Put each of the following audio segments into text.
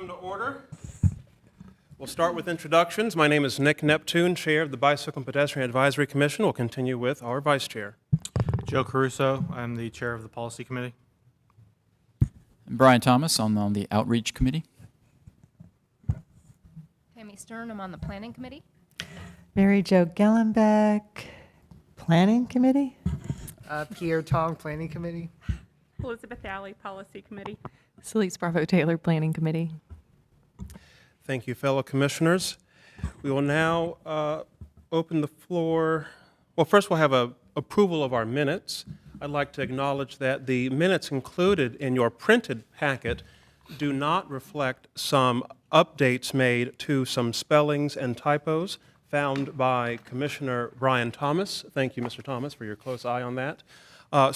come to order. We'll start with introductions. My name is Nick Neptune, Chair of the Bicycle and Pedestrian Advisory Commission. We'll continue with our Vice Chair. Joe Caruso, I'm the Chair of the Policy Committee. I'm Brian Thomas, I'm on the Outreach Committee. Tammy Stern, I'm on the Planning Committee. Mary Jo Gellenbeck, Planning Committee. Pierre Tong, Planning Committee. Elizabeth Alley, Policy Committee. Celeste Bravo Taylor, Planning Committee. Thank you, fellow commissioners. We will now open the floor. Well, first we'll have a approval of our minutes. I'd like to acknowledge that the minutes included in your printed packet do not reflect some updates made to some spellings and typos found by Commissioner Brian Thomas. Thank you, Mr. Thomas, for your close eye on that.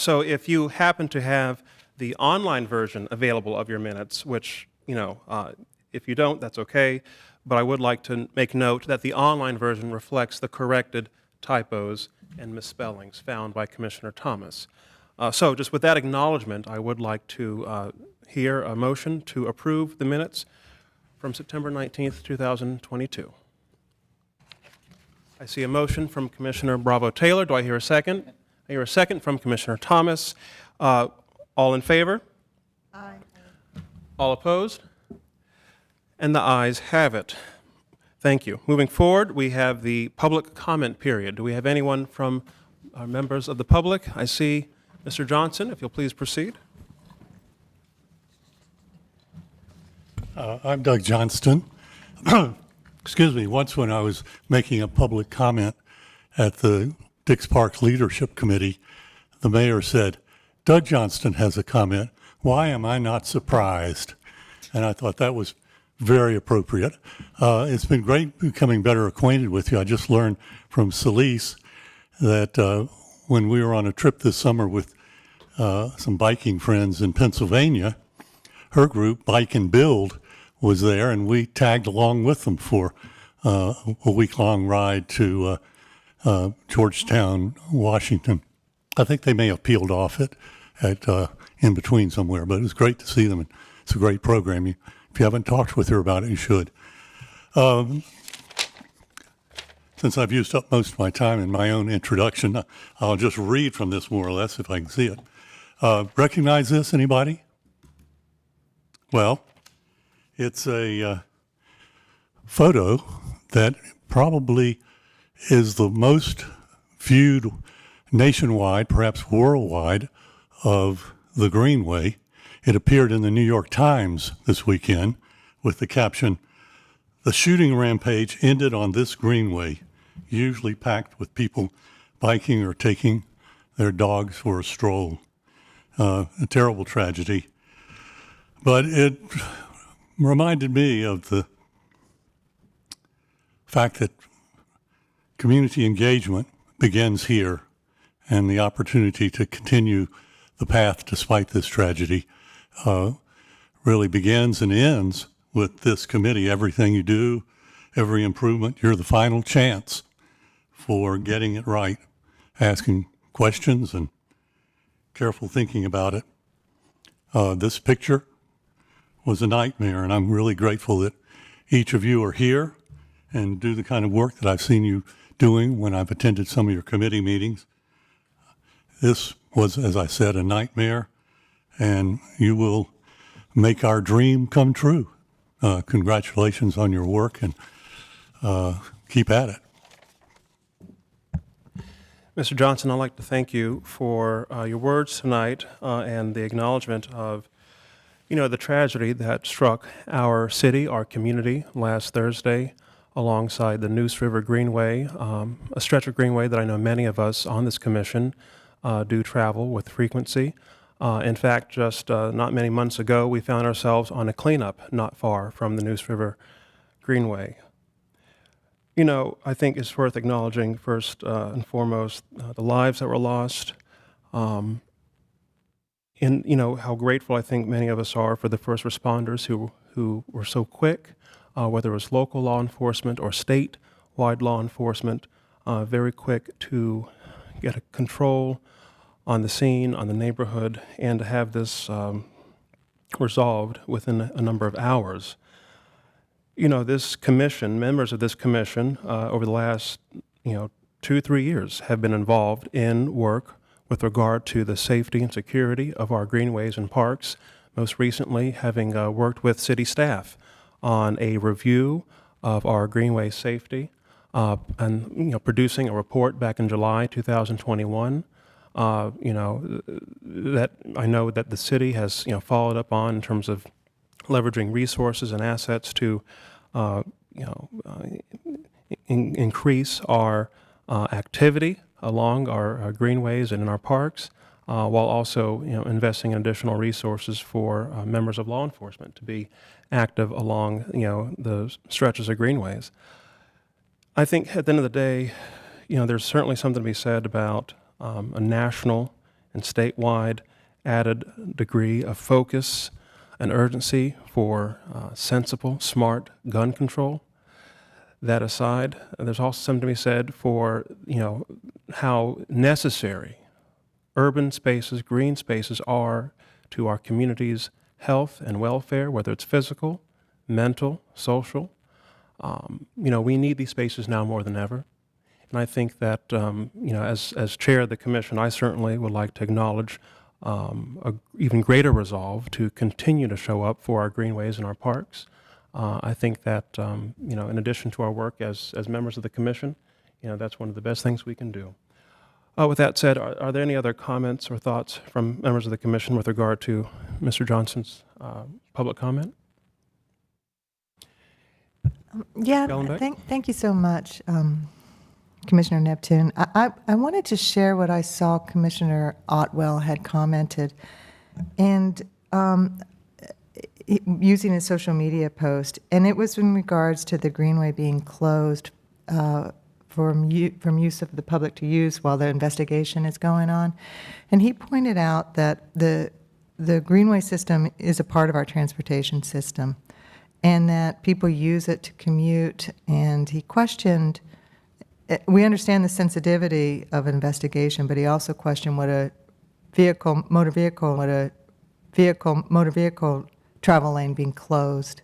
So if you happen to have the online version available of your minutes, which, if you don't, that's okay, but I would like to make note that the online version reflects the corrected typos and misspellings found by Commissioner Thomas. So just with that acknowledgement, I would like to hear a motion to approve the minutes from September 19th, 2022. I see a motion from Commissioner Bravo Taylor. Do I hear a second? I hear a second from Commissioner Thomas. All in favor? Aye. All opposed? And the ayes have it. Thank you. Moving forward, we have the public comment period. Do we have anyone from our members of the public? I see Mr. Johnson, if you'll please proceed. I'm Doug Johnston. Excuse me, once when I was making a public comment at the Dix Park Leadership Committee, the mayor said, "Doug Johnston has a comment. Why am I not surprised?" And I thought that was very appropriate. It's been great becoming better acquainted with you. I just learned from Celeste that when we were on a trip this summer with some biking friends in Pennsylvania, her group, Bike and Build, was there, and we tagged along with them for a week-long ride to Georgetown, Washington. I think they may have peeled off it at in between somewhere, but it was great to see them. And it's a great program. If you haven't talked with her about it, you should. Since I've used up most of my time in my own introduction, I'll just read from this more or less if I can see it. Recognize this, anybody? Well, it's a photo that probably is the most viewed nationwide, perhaps worldwide, of the Greenway. It appeared in the New York Times this weekend with the caption, "The shooting rampage ended on this Greenway, usually packed with people biking or taking their dogs for a stroll." A terrible tragedy. But it reminded me of the fact that community engagement begins here, and the opportunity to continue the path despite this tragedy really begins and ends with this committee. Everything you do, every improvement, you're the final chance for getting it right, asking questions and careful thinking about it. This picture was a nightmare, and I'm really grateful that each of you are here and do the kind of work that I've seen you doing when I've attended some of your committee meetings. This was, as I said, a nightmare, and you will make our dream come true. Congratulations on your work, and keep at it. Mr. Johnson, I'd like to thank you for your words tonight and the acknowledgement of, the tragedy that struck our city, our community last Thursday alongside the Neuse River Greenway, a stretch of Greenway that I know many of us on this commission do travel with frequency. In fact, just not many months ago, we found ourselves on a cleanup not far from the Neuse River Greenway. I think it's worth acknowledging first and foremost the lives that were lost, and how grateful I think many of us are for the first responders who were so quick, whether it was local law enforcement or statewide law enforcement, very quick to get a control on the scene, on the neighborhood, and to have this resolved within a number of hours. this commission, members of this commission, over the last, 2-3 years have been involved in work with regard to the safety and security of our greenways and parks, most recently having worked with city staff on a review of our greenway safety and producing a report back in July 2021. That I know that the city has followed up on in terms of leveraging resources and assets to increase our activity along our greenways and in our parks, while also investing in additional resources for members of law enforcement to be active along the stretches of greenways. I think at the end of the day, there's certainly something to be said about a national and statewide added degree of focus and urgency for sensible, smart gun control. That aside, there's also something to be said for how necessary urban spaces, green spaces are to our community's health and welfare, whether it's physical, mental, social. We need these spaces now more than ever. And I think that, as chair of the commission, I certainly would like to acknowledge a even greater resolve to continue to show up for our greenways and our parks. I think that, in addition to our work as members of the commission, that's one of the best things we can do. With that said, are there any other comments or thoughts from members of the commission with regard to Mr. Johnson's public comment? Yeah, Gallenbeck? thank you so much, Commissioner Neptune. I wanted to share what I saw Commissioner Otwell had commented, and using a social media post, and it was in regards to the greenway being closed from use of the public to use while the investigation is going on. And he pointed out that the greenway system is a part of our transportation system, and that people use it to commute. And he questioned, we understand the sensitivity of investigation, but he also questioned what a motor vehicle travel lane being closed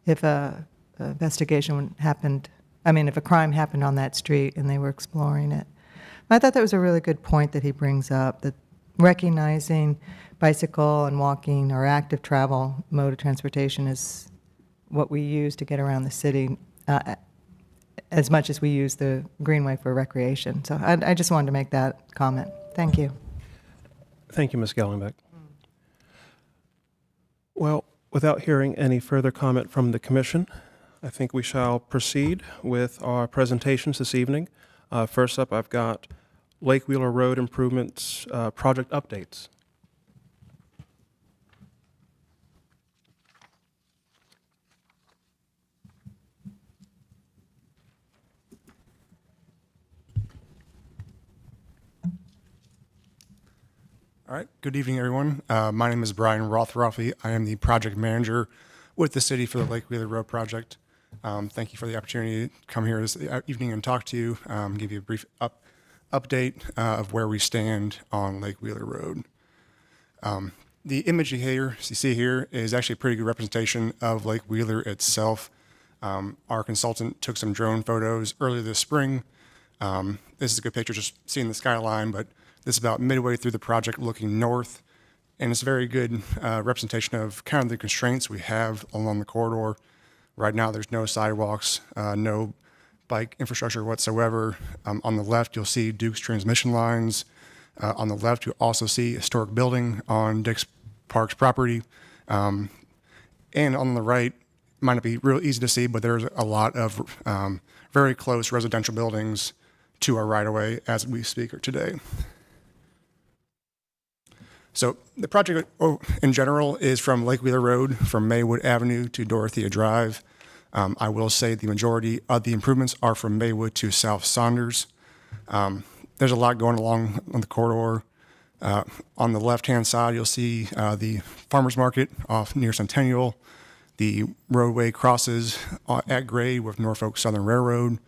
if a investigation happened, if a crime happened on that street and they were exploring it. I thought that was a really good point that he brings up, that recognizing bicycle and walking or active travel mode of transportation is what we use to get around the city as much as we use the greenway for recreation. So I just wanted to make that comment. Thank you. Thank you, Ms. Gallenbeck. Well, without hearing any further comment from the commission, I think we shall proceed with our presentations this evening. First up, I've got Lake Wheeler Road Improvements project updates. All right, good evening, everyone. My name is Brian Rothroffy. I am the project manager with the city for the Lake Wheeler Road project. Thank you for the opportunity to come here this evening and talk to you, give you a brief update of where we stand on Lake Wheeler Road. The image you see here is actually a pretty good representation of Lake Wheeler itself. Our consultant took some drone photos earlier this spring. This is a good picture, just seeing the skyline, but this is about midway through the project looking north, and it's a very good representation of kind of the constraints we have along the corridor. Right now, there's no sidewalks, no bike infrastructure whatsoever. On the left, you'll see Duke's transmission lines. On the left, you'll also see a historic building on Dick's Park's property. And on the right, might not be real easy to see, but there's a lot of very close residential buildings to our right-of-way as we speak today. So the project in general is from Lake Wheeler Road, from Maywood Avenue to Dorothea Drive. I will say the majority of the improvements are from Maywood to South Saunders. There's a lot going along on the corridor. On the left-hand side, you'll see the farmer's market off near Centennial. The roadway crosses at grade with Norfolk Southern Railroad.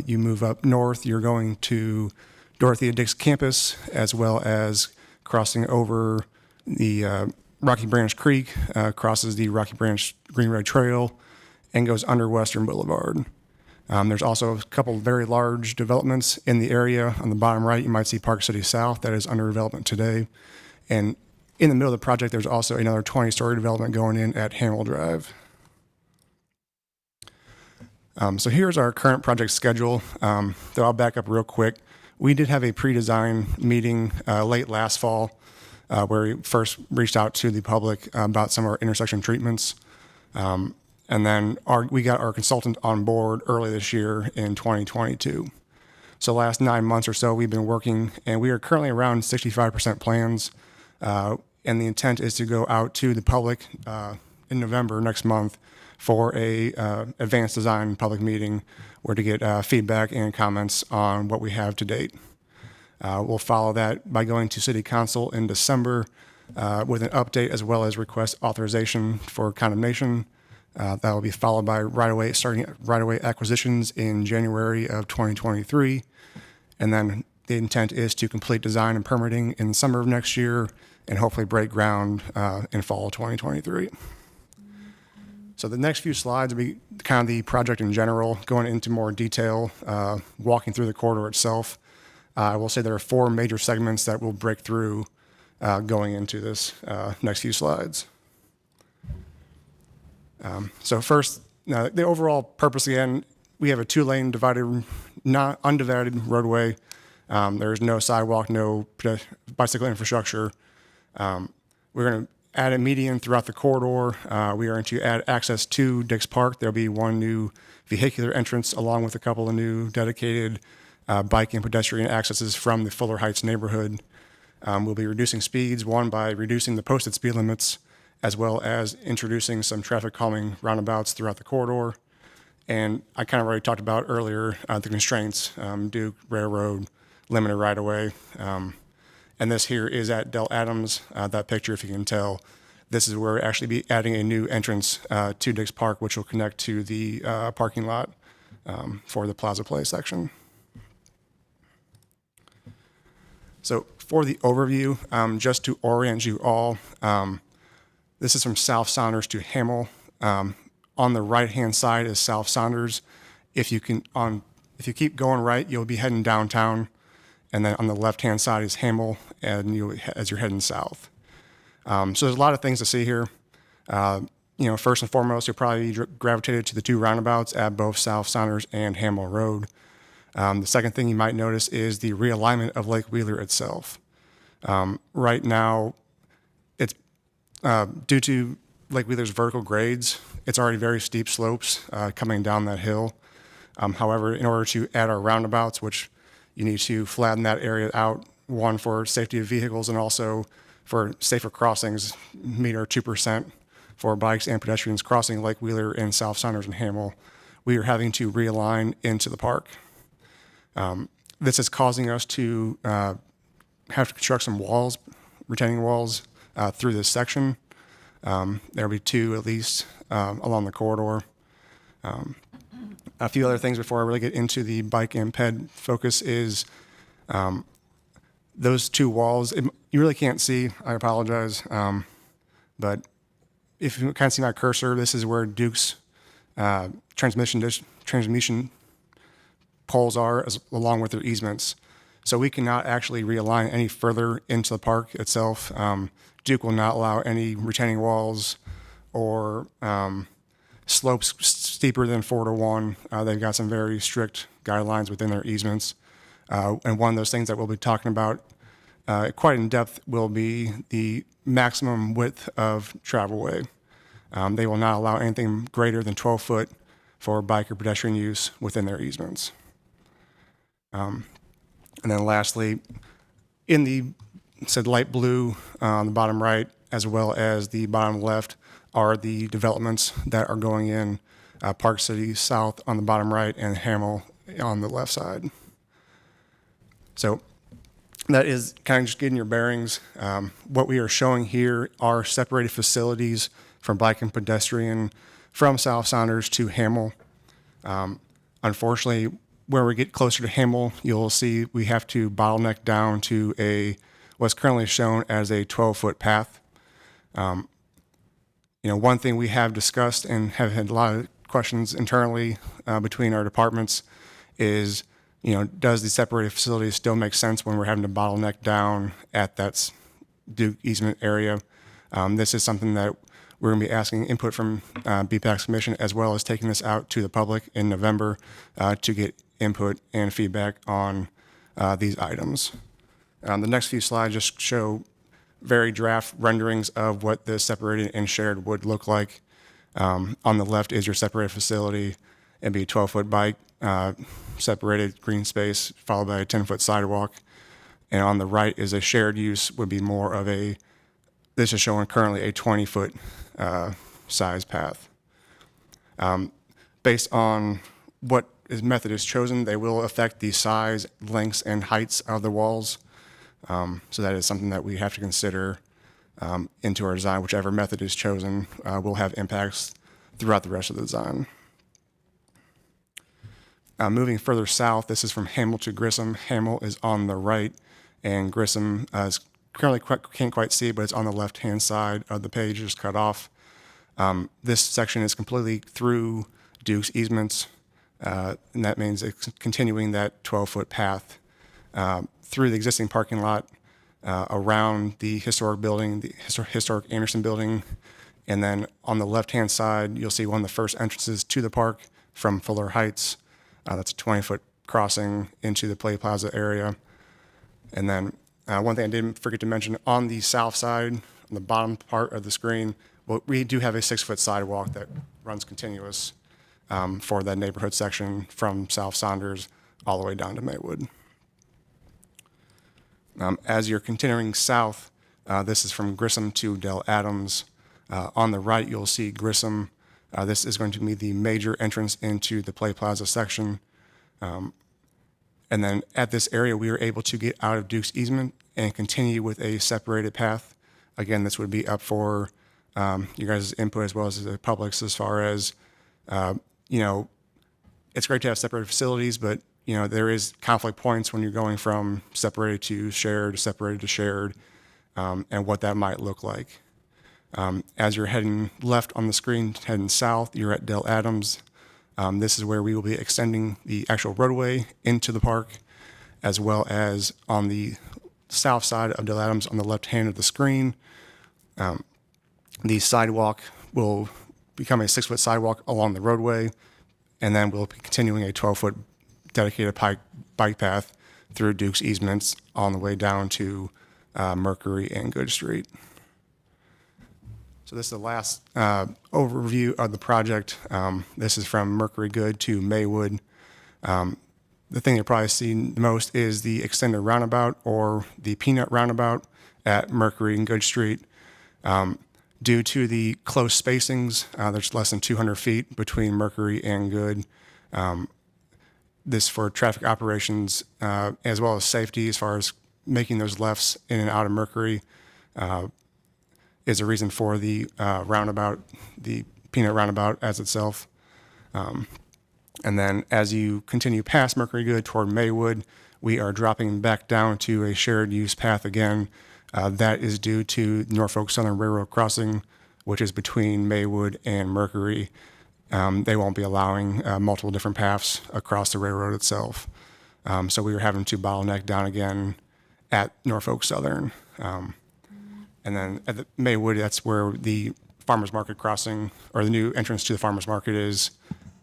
You move up north, you're going to Dorothea Dix campus, as well as crossing over the Rocky Branch Creek, crosses the Rocky Branch Green Road Trail, and goes under Western Boulevard. There's also a couple very large developments in the area. On the bottom right, you might see Park City South that is under development today. And in the middle of the project, there's also another 20-story development going in at Hamill Drive. So here's our current project schedule. Though I'll back up real quick. We did have a pre-design meeting late last fall where we first reached out to the public about some of our intersection treatments. And then we got our consultant on board early this year in 2022. So last 9 months or so, we've been working, and we are currently around 65% plans. And the intent is to go out to the public in November next month for a advanced design public meeting where to get feedback and comments on what we have to date. We'll follow that by going to City Council in December with an update as well as request authorization for condemnation. That will be followed by starting right-of-way acquisitions in January of 2023. And then the intent is to complete design and permitting in the summer of next year and hopefully break ground in fall of 2023. So the next few slides will be kind of the project in general, going into more detail, walking through the corridor itself. I will say there are 4 major segments that we'll break through going into this next few slides. So first, the overall purpose again, we have a 2-lane undivided roadway. There's no sidewalk, no bicycle infrastructure. We're going to add a median throughout the corridor. We are going to add access to Dix Park. There'll be 1 new vehicular entrance along with a couple of new dedicated bike and pedestrian accesses from the Fuller Heights neighborhood. We'll be reducing speeds, one by reducing the posted speed limits, as well as introducing some traffic calming roundabouts throughout the corridor. And I kind of already talked about earlier the constraints, Duke, Railroad, limited right-of-way. And this here is at Del Adams, that picture, if you can tell. This is where we'll actually be adding a new entrance to Dix Park, which will connect to the parking lot for the Plaza Play section. So for the overview, just to orient you all, this is from South Saunders to Hamill. On the right-hand side is South Saunders. If you keep going right, you'll be heading downtown. And then on the left-hand side is Hamill, and as you're heading south. So there's a lot of things to see here. First and foremost, you'll probably be gravitated to the 2 roundabouts at both South Saunders and Hamill Road. The second thing you might notice is the realignment of Lake Wheeler itself. Right now, it's due to Lake Wheeler's vertical grades, it's already very steep slopes coming down that hill. However, in order to add our roundabouts, which you need to flatten that area out, one for safety of vehicles and also for safer crossings, meet our 2% for bikes and pedestrians crossing Lake Wheeler in South Saunders and Hamill. We are having to realign into the park. This is causing us to have to construct some walls, retaining walls, through this section. There'll be 2 at least along the corridor. A few other things before I really get into the bike and ped focus is those 2 walls. You really can't see, I apologize, but if you kind of see my cursor, this is where Duke's transmission poles are, along with their easements. So we cannot actually realign any further into the park itself. Duke will not allow any retaining walls or slopes steeper than 4 to 1. They've got some very strict guidelines within their easements. And one of those things that we'll be talking about quite in depth will be the maximum width of travelway. They will not allow anything greater than 12 foot for bike or pedestrian use within their easements. And then lastly, in the light blue on the bottom right, as well as the bottom left, are the developments that are going in Park City South on the bottom right and Hamill on the left side. So that is kind of just getting your bearings. What we are showing here are separated facilities from bike and pedestrian from South Saunders to Hamill. Unfortunately, where we get closer to Hamill, you'll see we have to bottleneck down to what's currently shown as a 12-foot path. One thing we have discussed and have had a lot of questions internally between our departments is, does the separated facility still make sense when we're having to bottleneck down at that Duke easement area? This is something that we're going to be asking input from BPAC's commission, as well as taking this out to the public in November to get input and feedback on these items. The next few slides just show very draft renderings of what the separated and shared would look like. On the left is your separated facility. It'd be a 12-foot bike, separated green space, followed by a 10-foot sidewalk. And on the right is a shared use, would be more of this is showing currently a 20-foot size path. Based on what method is chosen, they will affect the size, lengths, and heights of the walls. So that is something that we have to consider into our design. Whichever method is chosen will have impacts throughout the rest of the design. Moving further south, this is from Hamel to Grissom. Hamel is on the right, and Grissom is currently can't quite see, but it's on the left-hand side of the page, just cut off. This section is completely through Duke's easements, and that means it's continuing that 12-foot path through the existing parking lot, around the historic building, the historic Anderson building, and then on the left-hand side, you'll see one of the first entrances to the park from Fuller Heights. That's a 20-foot crossing into the Play Plaza area. And then one thing I didn't forget to mention, on the south side, on the bottom part of the screen, well, we do have a 6-foot sidewalk that runs continuous for that neighborhood section from South Saunders all the way down to Maywood. As you're continuing south, this is from Grissom to Del Adams. On the right, you'll see Grissom. This is going to be the major entrance into the Play Plaza section. And then at this area, we were able to get out of Duke's easement and continue with a separated path. Again, this would be up for you guys' input as well as the public's, as far as, it's great to have separated facilities, but, there is conflict points when you're going from separated to shared, and what that might look like. As you're heading left on the screen, heading south, you're at Del Adams. This is where we will be extending the actual roadway into the park, as well as on the south side of Del Adams on the left hand of the screen. The sidewalk will become a 6-foot sidewalk along the roadway, and then we'll be continuing a 12-foot dedicated bike path through Duke's easements on the way down to Mercury and Good Street. So this is the last overview of the project. This is from Mercury Good to Maywood. The thing you'll probably see the most is the extended roundabout, or the peanut roundabout at Mercury and Good Street. Due to the close spacings, there's less than 200 feet between Mercury and Good. This for traffic operations, as well as safety, as far as making those lefts in and out of Mercury, is a reason for the roundabout, the peanut roundabout as itself. And then as you continue past Mercury Good toward Maywood, we are dropping back down to a shared use path again. That is due to Norfolk Southern Railroad crossing, which is between Maywood and Mercury. They won't be allowing multiple different paths across the railroad itself. So we were having to bottleneck down again at Norfolk Southern. And then at the Maywood, that's where the farmer's market crossing, or the new entrance to the farmer's market is,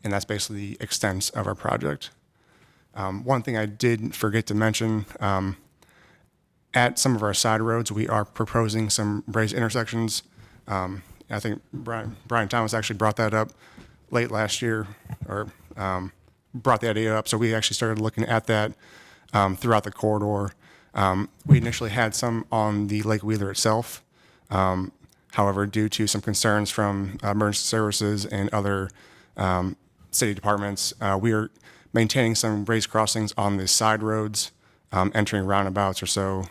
and that's basically the extent of our project. One thing I did forget to mention, at some of our side roads, we are proposing some raised intersections. I think Brian Thomas actually brought that up late last year, or brought the idea up. So we actually started looking at that throughout the corridor. We initially had some on the Lake Wheeler itself. However, due to some concerns from emergency services and other city departments, we are maintaining some raised crossings on the side roads, entering roundabouts or so,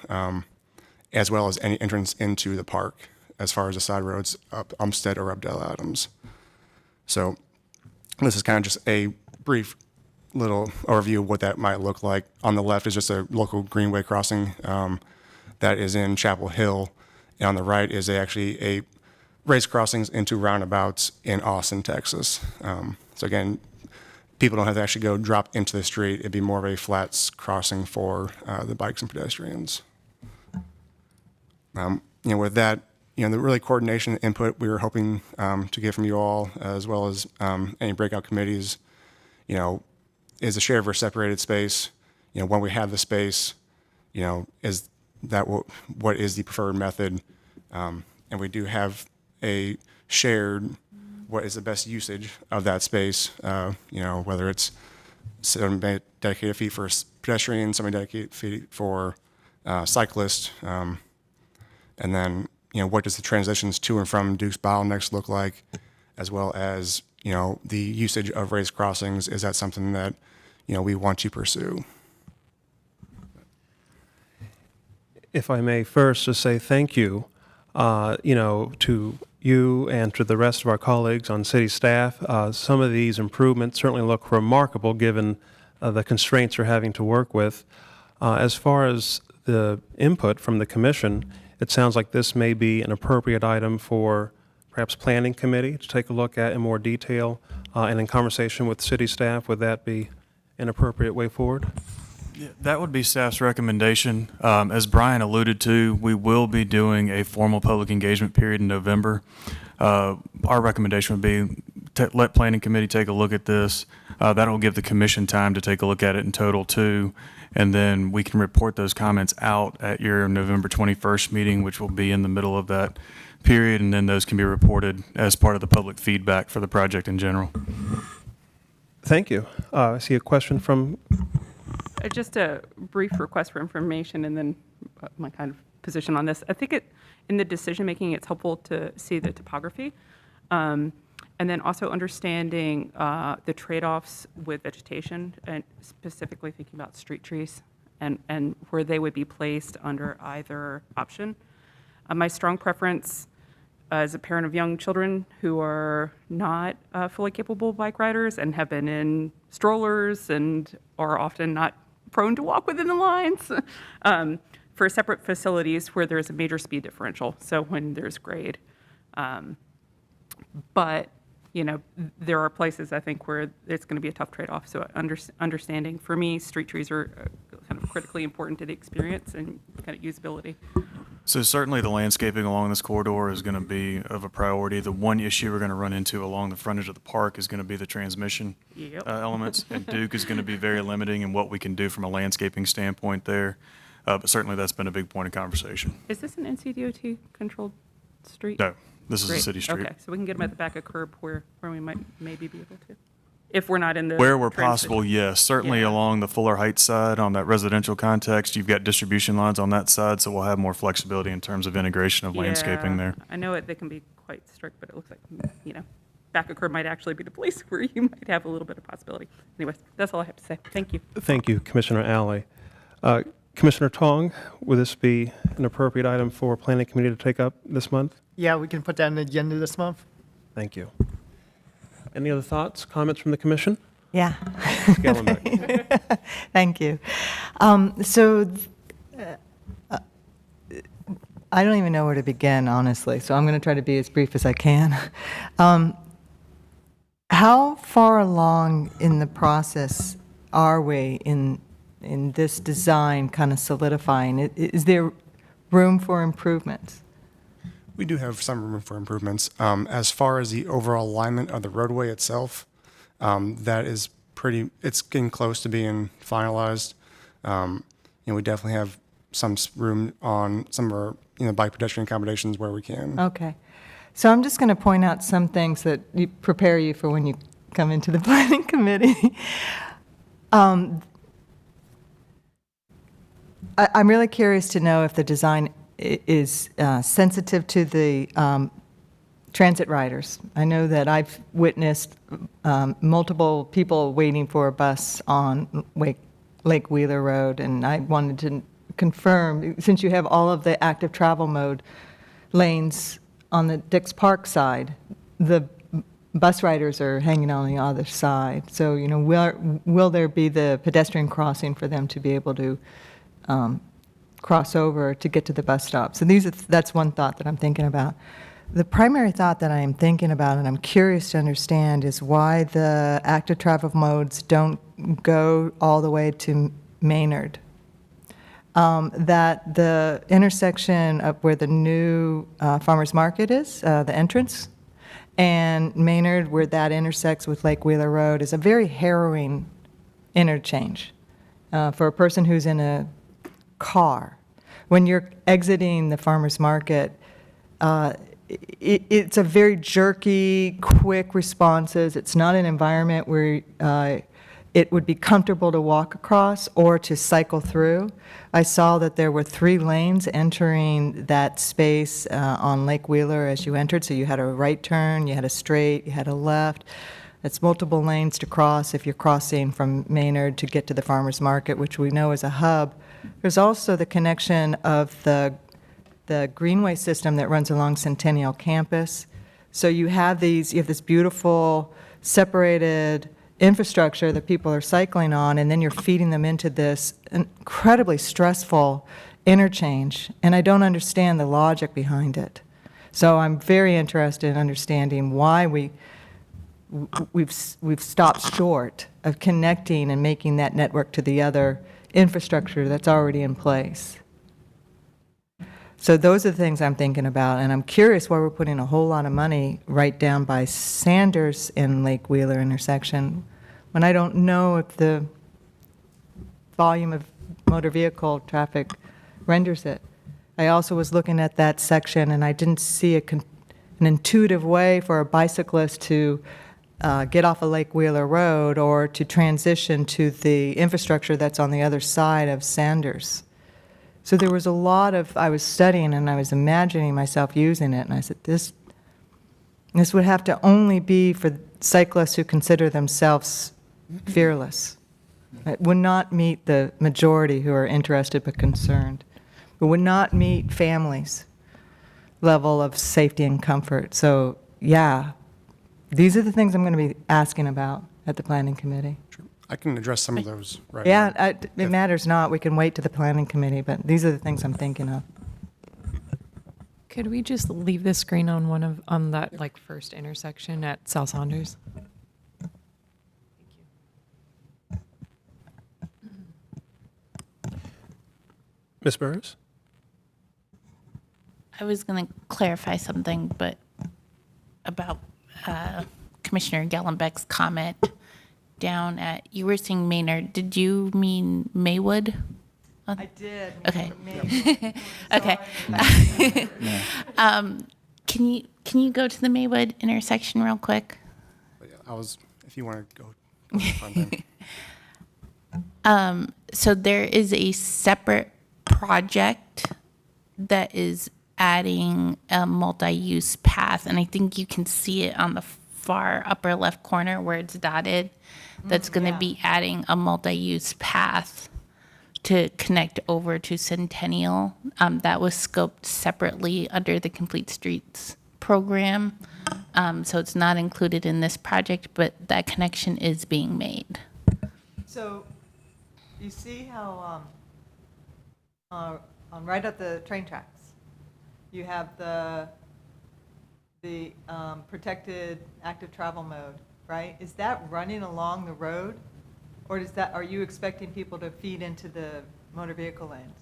as well as any entrance into the park, as far as the side roads up Umstead or up Del Adams. So this is kind of just a brief little overview of what that might look like. On the left is just a local greenway crossing that is in Chapel Hill. And on the right is actually a raised crossings into roundabouts in Austin, Texas. So again, people don't have to actually go drop into the street. It'd be more of a flat crossing for the bikes and pedestrians. With that, the really coordination input we were hoping to get from you all, as well as any breakout committees, is a shared versus separated space. When we have the space, is that what is the preferred method? And we do have a shared what is the best usage of that space, whether it's some dedicated feet for pedestrians, some dedicated feet for cyclists, and then, what does the transitions to and from Duke's bottlenecks look like, as well as, the usage of raised crossings. Is that something that, we want to pursue? If I may first just say thank you, to you and to the rest of our colleagues on city staff. Some of these improvements certainly look remarkable given the constraints you're having to work with. As far as the input from the commission, it sounds like this may be an appropriate item for perhaps planning committee to take a look at in more detail, and in conversation with city staff. Would that be an appropriate way forward? Yeah, that would be staff's recommendation. As Brian alluded to, we will be doing a formal public engagement period in November. Our recommendation would be to let planning committee take a look at this. That will give the commission time to take a look at it in total too. And then we can report those comments out at your November 21st meeting, which will be in the middle of that period. And then those can be reported as part of the public feedback for the project in general. Thank you. I see a question from... Just a brief request for information and then my kind of position on this. I think in the decision making, it's helpful to see the topography, and then also understanding the trade-offs with vegetation, and specifically thinking about street trees and where they would be placed under either option. My strong preference as a parent of young children who are not fully capable bike riders and have been in strollers and are often not prone to walk within the lines, for separate facilities where there's a major speed differential, so when there's grade. But, there are places, I think, where it's going to be a tough trade-off. So understanding, for me, street trees are kind of critically important to the experience and kind of usability. So certainly the landscaping along this corridor is going to be of a priority. The one issue we're going to run into along the frontage of the park is going to be the transmission elements, and Duke is going to be very limiting in what we can do from a landscaping standpoint there. But certainly that's been a big point of conversation. Is this an Ncdot controlled street? No, this is Great. a city street. Okay, so we can get them at the back of curb where we might maybe be able to, if we're not in the Where we're transition. possible, yes. Certainly Yeah. along the Fuller Heights side, on that residential context, you've got distribution lines on that side, so we'll have more flexibility in terms of integration of landscaping Yeah, there. I know they can be quite strict, but it looks like, back of curb might actually be the place where you might have a little bit of possibility. Anyways, that's all I have to say. Thank you. Thank you, Commissioner Alley. Commissioner Tong, would this be an appropriate item for planning committee to take up this month? Yeah, we can put that on the agenda this month. Thank you. Any other thoughts, comments from the commission? Yeah. Gallenbeck. Thank you. I don't even know where to begin, honestly, so I'm going to try to be as brief as I can. How far along in the process are we in this design kind of solidifying? Is there room for improvements? We do have some room for improvements. As far as the overall alignment of the roadway itself, that is it's getting close to being finalized. We definitely have some room on some of our, bike pedestrian accommodations where we can. Okay. So I'm just going to point out some things that prepare you for when you come into the planning committee. I'm really curious to know if the design is sensitive to the transit riders. I know that I've witnessed multiple people waiting for a bus on Lake Wheeler Road, and I wanted to confirm, since you have all of the active travel mode lanes on the Dix Park side, the bus riders are hanging on the other side. So, will there be the pedestrian crossing for them to be able to cross over to get to the bus stop? So that's one thought that I'm thinking about. The primary thought that I am thinking about and I'm curious to understand is why the active travel modes don't go all the way to Maynard. That the intersection of where the new farmer's market is, the entrance, and Maynard, where that intersects with Lake Wheeler Road, is a very harrowing interchange for a person who's in a car. When you're exiting the farmer's market, it's a very jerky, quick responses. It's not an environment where it would be comfortable to walk across or to cycle through. I saw that there were 3 lanes entering that space on Lake Wheeler as you entered. So you had a right turn, you had a straight, you had a left. It's multiple lanes to cross if you're crossing from Maynard to get to the farmer's market, which we know is a hub. There's also the connection of the greenway system that runs along Centennial Campus. So you have this beautiful separated infrastructure that people are cycling on, and then you're feeding them into this incredibly stressful interchange, and I don't understand the logic behind it. So I'm very interested in understanding why we've stopped short of connecting and making that network to the other infrastructure that's already in place. So those are the things I'm thinking about, and I'm curious why we're putting a whole lot of money right down by Sanders in Lake Wheeler intersection, when I don't know if the volume of motor vehicle traffic renders it. I also was looking at that section, and I didn't see an intuitive way for a bicyclist to get off of Lake Wheeler Road or to transition to the infrastructure that's on the other side of Sanders. So there was a lot of, I was studying and I was imagining myself using it, and I said, this would have to only be for cyclists who consider themselves fearless. It would not meet the majority who are interested but concerned. It would not meet families' level of safety and comfort. So yeah, these are the things I'm going to be asking about at the Planning Committee. I can address some of those right Yeah, now. it matters not. We can wait to the Planning Committee, but these are the things I'm thinking of. Could we just leave the screen on on that like first intersection at South Saunders? Ms. Burris? I was going to clarify something, but about Commissioner Gallenbeck's comment down at, you were saying Maynard. Did you mean Maywood? I did. Okay. Okay. Can you go to the Maywood intersection real quick? But yeah, if you want to go front end. So there is a separate project that is adding a multi-use path, and I think you can see it on the far upper left corner where it's dotted. That's going to be adding a multi-use path to connect over to Centennial. That was scoped separately under the Complete Streets program. So it's not included in this project, but that connection is being made. So you see how on right at the train tracks, you have the protected active travel mode, right? Is that running along the road, or are you expecting people to feed into the motor vehicle lanes?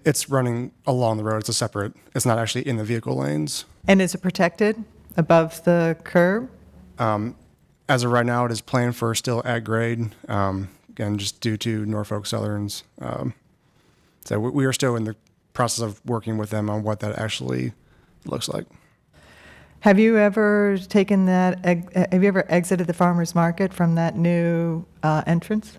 It's running along the road. It's not actually in the vehicle lanes. And is it protected above the curb? As of right now, it is planned for still at grade, again, just due to Norfolk Southern's. So we are still in the process of working with them on what that actually looks like. Have you ever taken that, have you ever exited the farmer's market from that new entrance?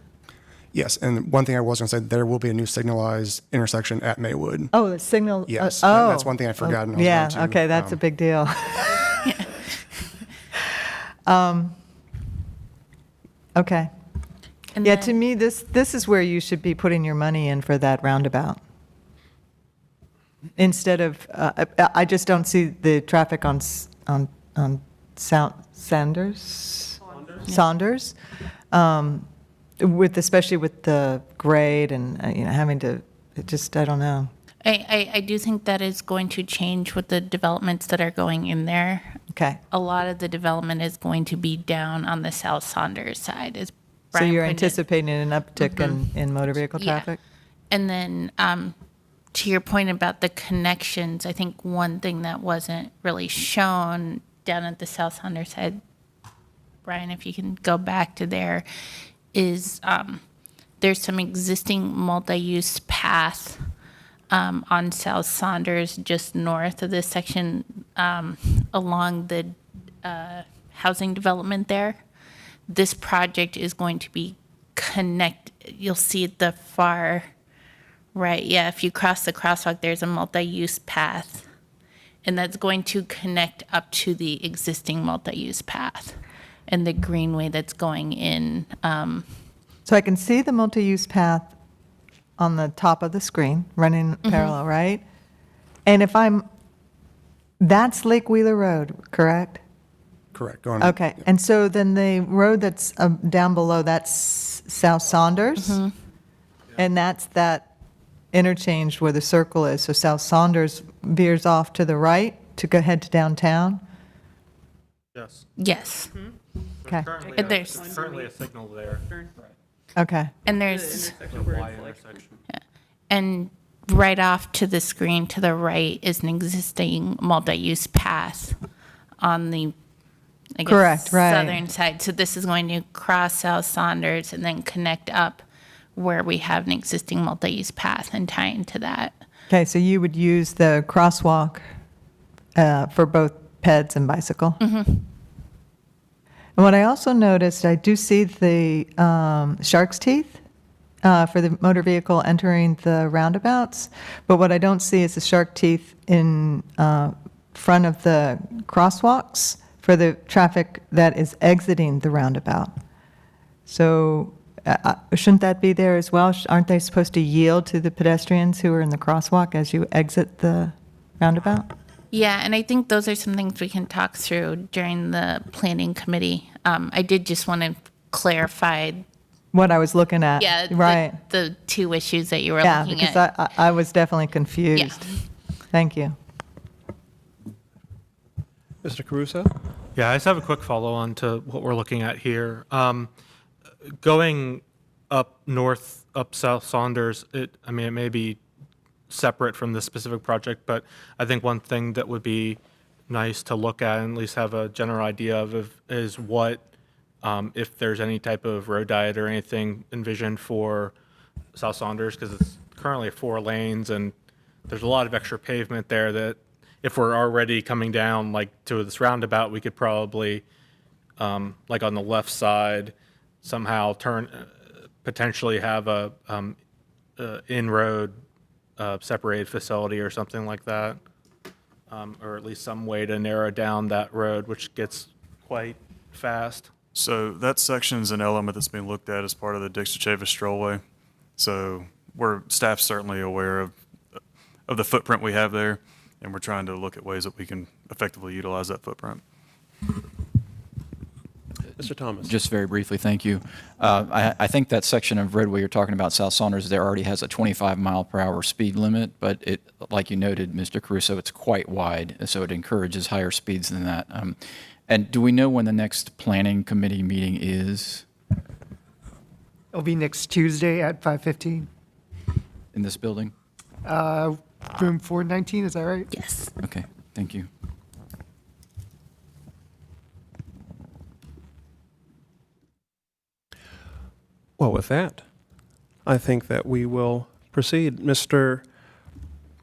Yes, and one thing I was going to say, there will be a new signalized intersection at Maywood. Oh, the signal. Yes, oh, that's one thing I forgot. And I was yeah, going to, okay, that's a big deal. Okay. And Yeah, then- to me, this is where you should be putting your money in for that roundabout. Instead of, I just don't see the traffic on Saunders, especially with the grade and having to, I don't know. I do think that is going to change with the developments that are going in there. Okay. A lot of the development is going to be down on the South Saunders side. As So Brian you're pointed- anticipating an uptick in motor vehicle Yeah. traffic? And then to your point about the connections, I think one thing that wasn't really shown down at the South Saunders side, Brian, if you can go back to there, is there's some existing multi-use path on South Saunders just north of this section along the housing development there. This project is going to be you'll see at the far right. Yeah, if you cross the crosswalk, there's a multi-use path. And that's going to connect up to the existing multi-use path and the greenway that's going in. So I can see the multi-use path on the top of the screen, running parallel, right? And that's Lake Wheeler Road, correct? Correct. Going. Okay, and so then the road that's down below, that's South Saunders? And that's that interchange where the circle is. So South Saunders veers off to the right to go head to downtown? Yes. Yes. Okay, There's- Currently a signal there. okay. And there's, Y intersection. and right off to the screen to the right is an existing multi-use path on the, I guess, Correct, right. southern side. So this is going to cross South Saunders and then connect up where we have an existing multi-use path and tie into that. Okay, so you would use the crosswalk for both peds and bicycle? And what I also noticed, I do see the shark's teeth for the motor vehicle entering the roundabouts, but what I don't see is the shark teeth in front of the crosswalks for the traffic that is exiting the roundabout. So shouldn't that be there as well? Aren't they supposed to yield to the pedestrians who are in the crosswalk as you exit the roundabout? Yeah, and I think those are some things we can talk through during the planning committee. I did just want to clarify, What I was looking at. yeah, Right. the two issues that you were Yeah, looking because at. I was definitely confused. Thank you. Mr. Caruso? Yeah, I just have a quick follow-on to what we're looking at here. Going up north, up South Saunders, it may be separate from this specific project, but I think one thing that would be nice to look at and at least have a general idea of is what, if there's any type of road diet or anything envisioned for South Saunders, because it's currently 4 lanes and there's a lot of extra pavement there that if we're already coming down like to this roundabout, we could probably, like on the left side, somehow potentially have a in-road separated facility or something like that, or at least some way to narrow down that road, which gets quite fast. So that section is an element that's being looked at as part of the Dixon-Chavis Strollway. So staff's certainly aware of the footprint we have there, and we're trying to look at ways that we can effectively utilize that footprint. Mr. Thomas? Just very briefly, thank you. I think that section of roadway you're talking about, South Saunders, there already has a 25-mile-per-hour speed limit, but it, like you noted, Mr. Caruso, it's quite wide, so it encourages higher speeds than that. And do we know when the next planning committee meeting is It'll be next Tuesday at 5:15. in this building? Room 419, is that right? Yes. Okay, thank you. Well, with that, I think that we will proceed. Mr.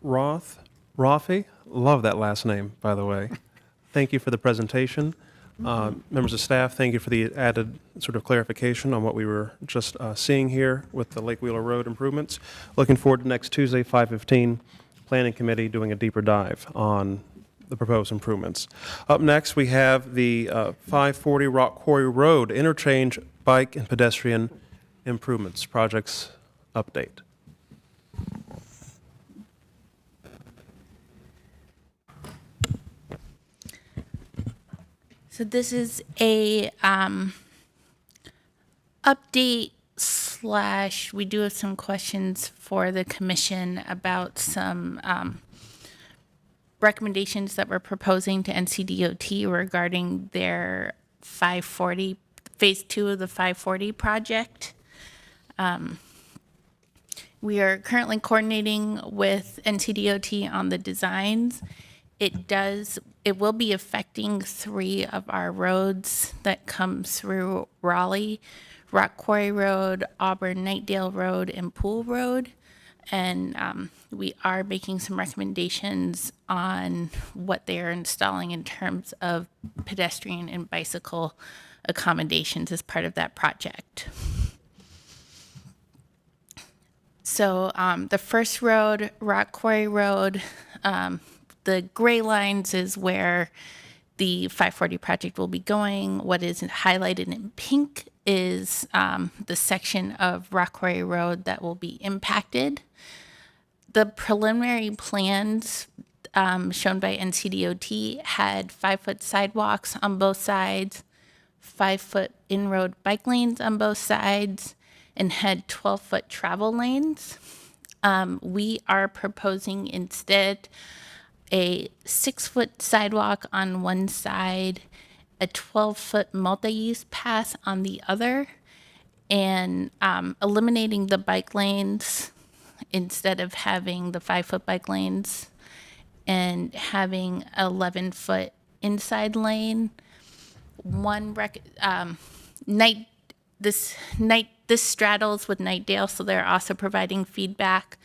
Rafi, love that last name, by the way. Thank you for the presentation. Members of staff, thank you for the added sort of clarification on what we were just seeing here with the Lake Wheeler Road improvements. Looking forward to next Tuesday, 5:15, Planning Committee doing a deeper dive on the proposed improvements. Up next, we have the 540 Rock Quarry Road Interchange Bike and Pedestrian Improvements Projects Update. So this is a update / we do have some questions for the commission about some recommendations that we're proposing to NCDOT regarding their 540, phase 2 of the 540 project. We are currently coordinating with NCDOT on the designs. It will be affecting 3 of our roads that come through Raleigh: Rock Quarry Road, Auburn Nightdale Road, and Pool Road. And we are making some recommendations on what they are installing in terms of pedestrian and bicycle accommodations as part of that project. So the first road, Rock Quarry Road, the gray lines is where the 540 project will be going. What is highlighted in pink is the section of Rock Quarry Road that will be impacted. The preliminary plans shown by NCDOT had 5-foot sidewalks on both sides, 5-foot in-road bike lanes on both sides, and had 12-foot travel lanes. We are proposing instead a 6-foot sidewalk on one side, a 12-foot multi-use path on the other, and eliminating the bike lanes instead of having the 5-foot bike lanes, and having 11-foot inside lane. This straddles with Nightdale, so they're also providing feedback.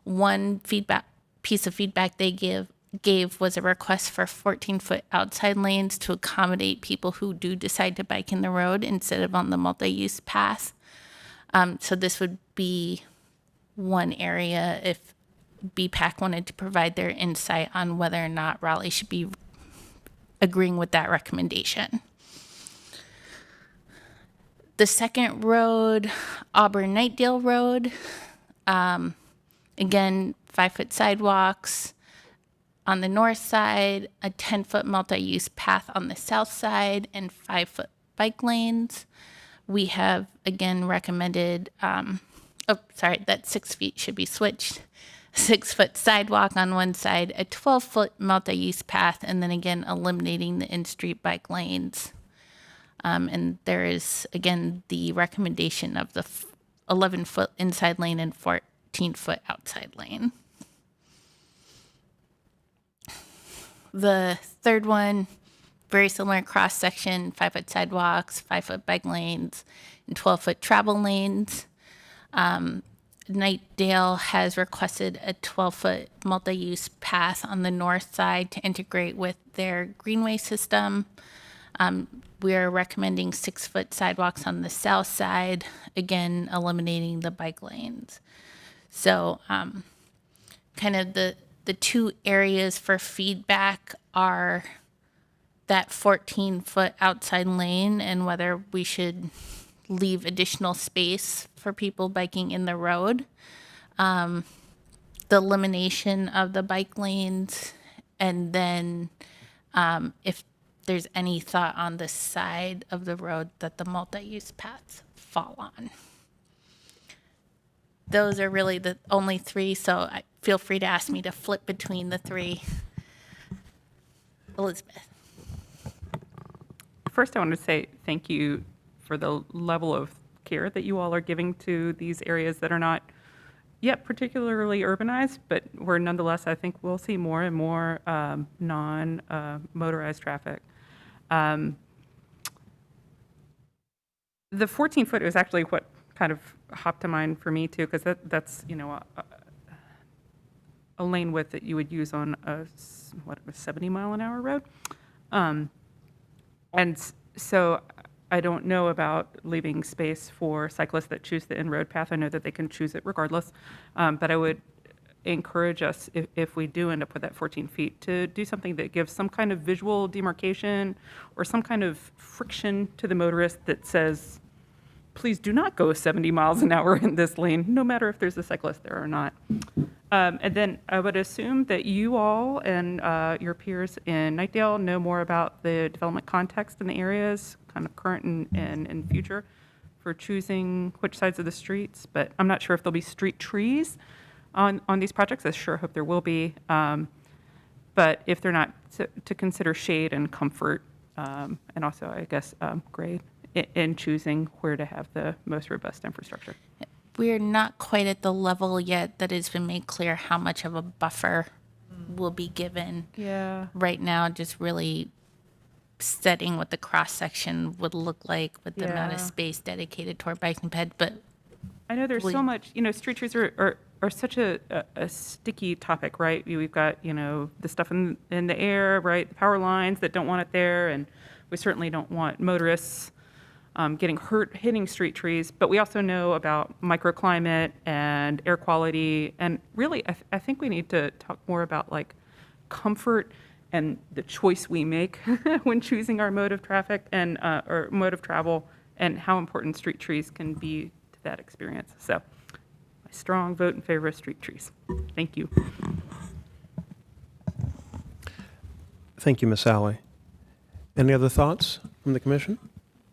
One piece of feedback they gave was a request for 14-foot outside lanes to accommodate people who do decide to bike in the road instead of on the multi-use path. So this would be one area if BPAC wanted to provide their insight on whether or not Raleigh should be agreeing with that recommendation. The second road, Auburn Nightdale Road, again, 5-foot sidewalks on the north side, a 10-foot multi-use path on the south side, and 5-foot bike lanes. We have, again, recommended, that 6 feet should be switched. 6-foot sidewalk on one side, a 12-foot multi-use path, and then again, eliminating the in-street bike lanes. And there is, again, the recommendation of the 11-foot inside lane and 14-foot outside lane. The third one, very similar cross-section, 5-foot sidewalks, 5-foot bike lanes, and 12-foot travel lanes. Nightdale has requested a 12-foot multi-use path on the north side to integrate with their greenway system. We are recommending 6-foot sidewalks on the south side, again, eliminating the bike lanes. So kind of the 2 areas for feedback are that 14-foot outside lane and whether we should leave additional space for people biking in the road, the elimination of the bike lanes, and then if there's any thought on the side of the road that the multi-use paths fall on. Those are really the only 3, so feel free to ask me to flip between the 3. Elizabeth. First, I want to say thank you for the level of care that you all are giving to these areas that are not yet particularly urbanized, but where nonetheless I think we'll see more and more non-motorized traffic. The 14-foot is actually what kind of hopped to mind for me too, because that's a lane width that you would use on a 70-mile-an-hour road, and so I don't know about leaving space for cyclists that choose the in-road path. I know that they can choose it regardless, but I would encourage us, if we do end up with that 14 feet, to do something that gives some kind of visual demarcation or some kind of friction to the motorist that says, please do not go 70 miles an hour in this lane, no matter if there's a cyclist there or not. And then I would assume that you all and your peers in Nightdale know more about the development context in the areas, kind of current and future, for choosing which sides of the streets, but I'm not sure if there'll be street trees on these projects. I sure hope there will be. But if they're not, to consider shade and comfort, and also, I guess, grade in choosing where to have the most robust infrastructure. We're not quite at the level yet that it's been made clear how much of a buffer will be given. Yeah. Right now, just really setting what the cross-section would look like with the amount of Yeah. space dedicated toward bike and ped, but I know there's so much, street trees are such a sticky topic, right? We've got, the stuff in the air, right? The power lines that don't want it there, and we certainly don't want motorists getting hurt hitting street trees. But we also know about microclimate and air quality, and really, I think we need to talk more about like comfort and the choice we make when choosing our mode of traffic and or mode of travel, and how important street trees can be to that experience. So, my strong vote in favor of street trees. Thank you. Thank you, Ms. Alley. Any other thoughts from the commission?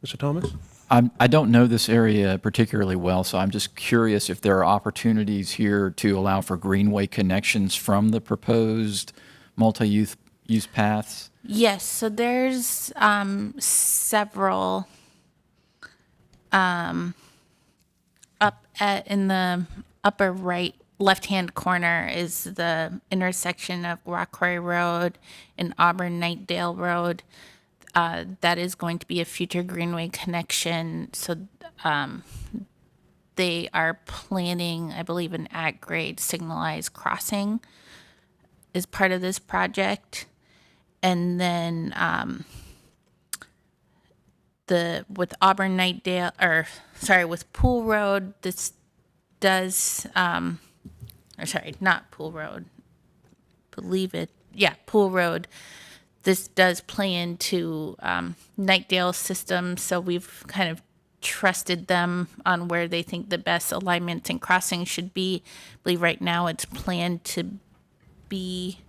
Mr. Thomas? I don't know this area particularly well, so I'm just curious if there are opportunities here to allow for greenway connections from the proposed multi-use paths. yes, so there's several in the upper right left-hand corner is the intersection of Rockway Road and Auburn Nightdale Road. That is going to be a future greenway connection. So they are planning, I believe, an at-grade signalized crossing as part of this project. And then with Auburn Nightdale, with Pool Road, this does, not Pool Road, Pool Road. This does play into Nightdale's system, so we've kind of trusted them on where they think the best alignments and crossings should be. I believe right now it's planned to be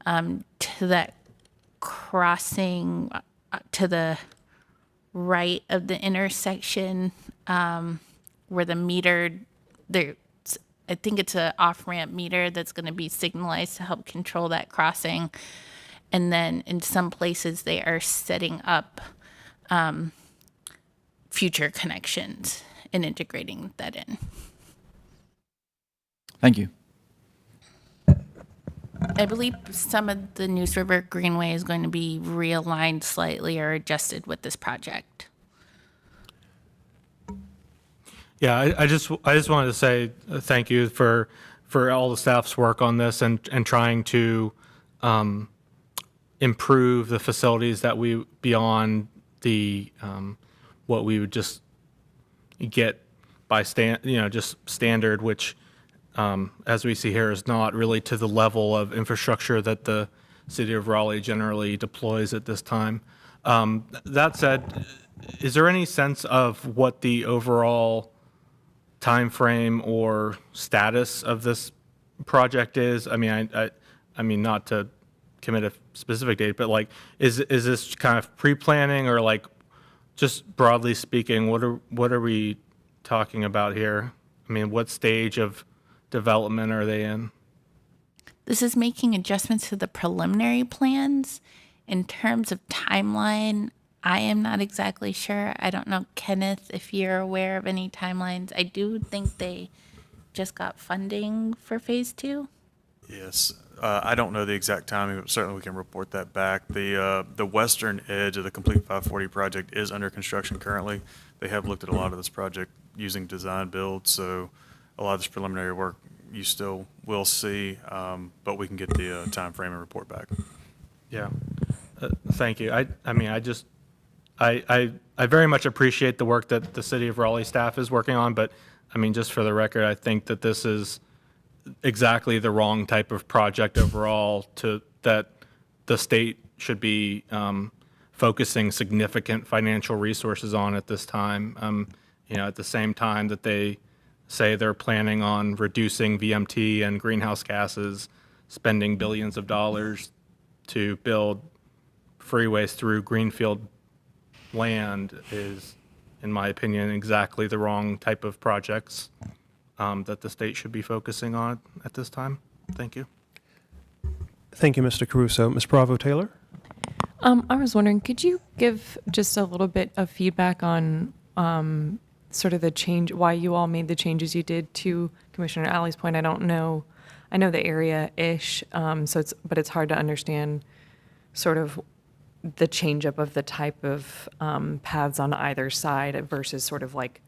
to that crossing to the right of the intersection where the meter, I think it's an off-ramp meter that's going to be signalized to help control that crossing. And then in some places, they are setting up future connections and integrating that in. Thank you. I believe some of the News River Greenway is going to be realigned slightly or adjusted with this project. Yeah, I just wanted to say thank you for all the staff's work on this and trying to improve the facilities that we beyond the what we would just get by just standard, which as we see here is not really to the level of infrastructure that the city of Raleigh generally deploys at this time. That said, is there any sense of what the overall time frame or status of this project is? I mean, I mean, not to commit a specific date, but like, is this kind of pre-planning, or like, just broadly speaking, what are we talking about here? I mean, what stage of development are they in? This is making adjustments to the preliminary plans. In terms of timeline, I am not exactly sure. I don't know, Kenneth, if you're aware of any timelines. I do think they just got funding for phase 2. Yes, I don't know the exact timing, but certainly we can report that back. The western edge of the Complete 540 project is under construction currently. They have looked at a lot of this project using design build, so a lot of this preliminary work you still will see, but we can get the time frame and report back. Yeah, thank you. I mean, I very much appreciate the work that the City of Raleigh staff is working on, but I mean, just for the record, I think that this is exactly the wrong type of project overall that the state should be focusing significant financial resources on at this time. At the same time that they say they're planning on reducing VMT and greenhouse gases, spending billions of dollars to build freeways through greenfield land is in my opinion, exactly the wrong type of projects that the state should be focusing on at this time. Thank you. Thank you, Mr. Caruso. Ms. Bravo Taylor? I was wondering, could you give just a little bit of feedback on sort of the change, why you all made the changes you did to Commissioner Alley's point? I don't know. I know the area-ish, but it's hard to understand sort of the change up of the type of paths on either side versus sort of like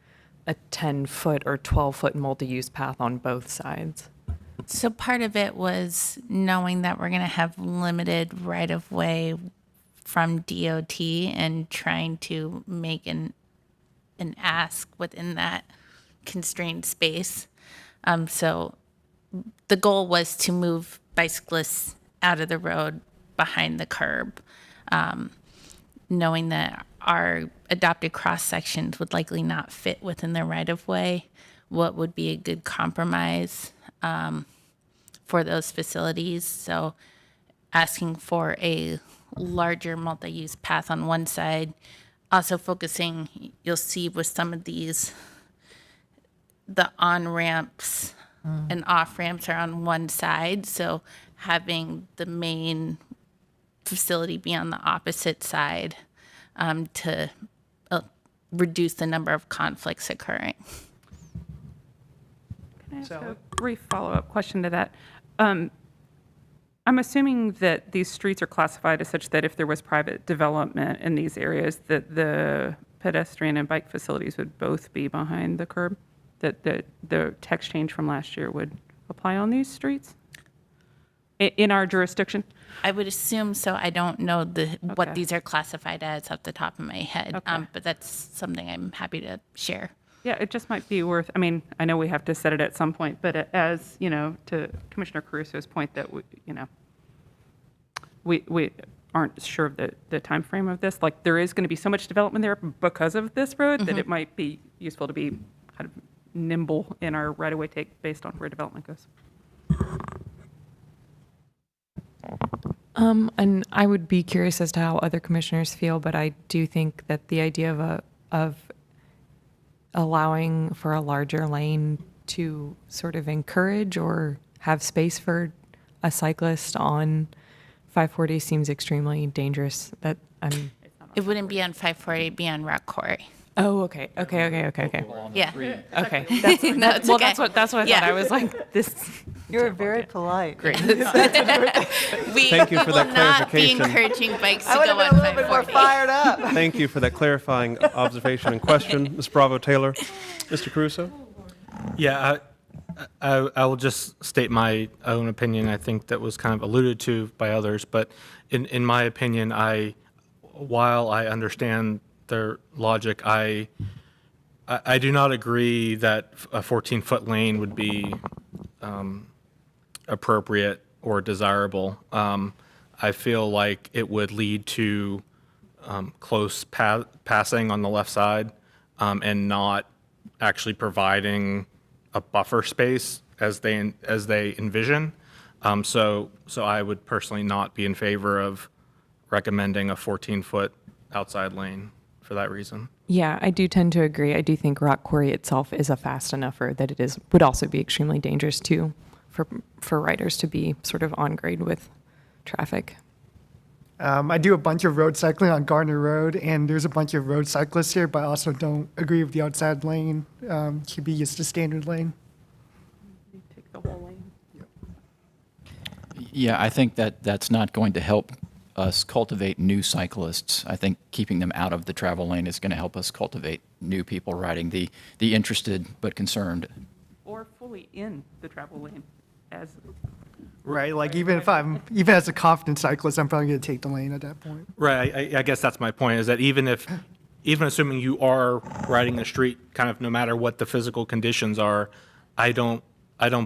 a 10-foot or 12-foot multi-use path on both sides. So part of it was knowing that we're going to have limited right-of-way from DOT and trying to make an ask within that constrained space. So the goal was to move bicyclists out of the road behind the curb, knowing that our adopted cross sections would likely not fit within the right-of-way. What would be a good compromise for those facilities? So asking for a larger multi-use path on one side, also focusing, you'll see with some of these, the on-ramps and off-ramps are on one side, so having the main facility be on the opposite side to reduce the number of conflicts occurring. Can I ask a brief follow-up question to that? I'm assuming that these streets are classified as such that if there was private development in these areas, that the pedestrian and bike facilities would both be behind the curb, that the text change from last year would apply on these streets in our jurisdiction? I would assume so. I don't know what Okay. these are classified as off the top of my head, Okay. but that's something I'm happy to share. Yeah, it just might be worth, I mean, I know we have to set it at some point, but as, to Commissioner Caruso's point that, we aren't sure of the time frame of this, like there is going to be so much development there because of this road that it might be useful to be kind of nimble in our right-of-way take based on where development goes. And I would be curious as to how other commissioners feel, but I do think that the idea of allowing for a larger lane to sort of encourage or have space for a cyclist on 540 seems extremely dangerous. It wouldn't be on 540, it'd be on Rock Quarry. Oh, okay. Okay. Yeah. Okay. No, it's okay. That's what I Yeah. thought. I was like, this. You were very polite. Great. We Thank you for will that not be clarification. encouraging bikes to I would go have on been a little bit more 540. fired up. Thank you for that clarifying observation and question, Ms. Bravo Taylor. Mr. Caruso? Yeah, I will just state my own opinion. I think that was kind of alluded to by others, but in my opinion, while I understand their logic, I do not agree that a 14-foot lane would be appropriate or desirable. I feel like it would lead to close passing on the left side and not actually providing a buffer space as they envision. So I would personally not be in favor of recommending a 14-foot outside lane for that reason. Yeah, I do tend to agree. I do think Rock Quarry itself is a fast enougher that it would also be extremely dangerous too for riders to be sort of on grade with traffic. I do a bunch of road cycling on Gardner Road, and there's a bunch of road cyclists here, but I also don't agree with the outside lane. Should be just a standard lane. Take the whole lane. Yeah, I think that's not going to help us cultivate new cyclists. I think keeping them out of the travel lane is going to help us cultivate new people riding, the interested but concerned. Or fully in the travel lane as. Right, like even as a confident cyclist, I'm probably going to take the lane at that point. Right. I guess that's my point, is that even assuming you are riding the street, kind of no matter what the physical conditions are, I don't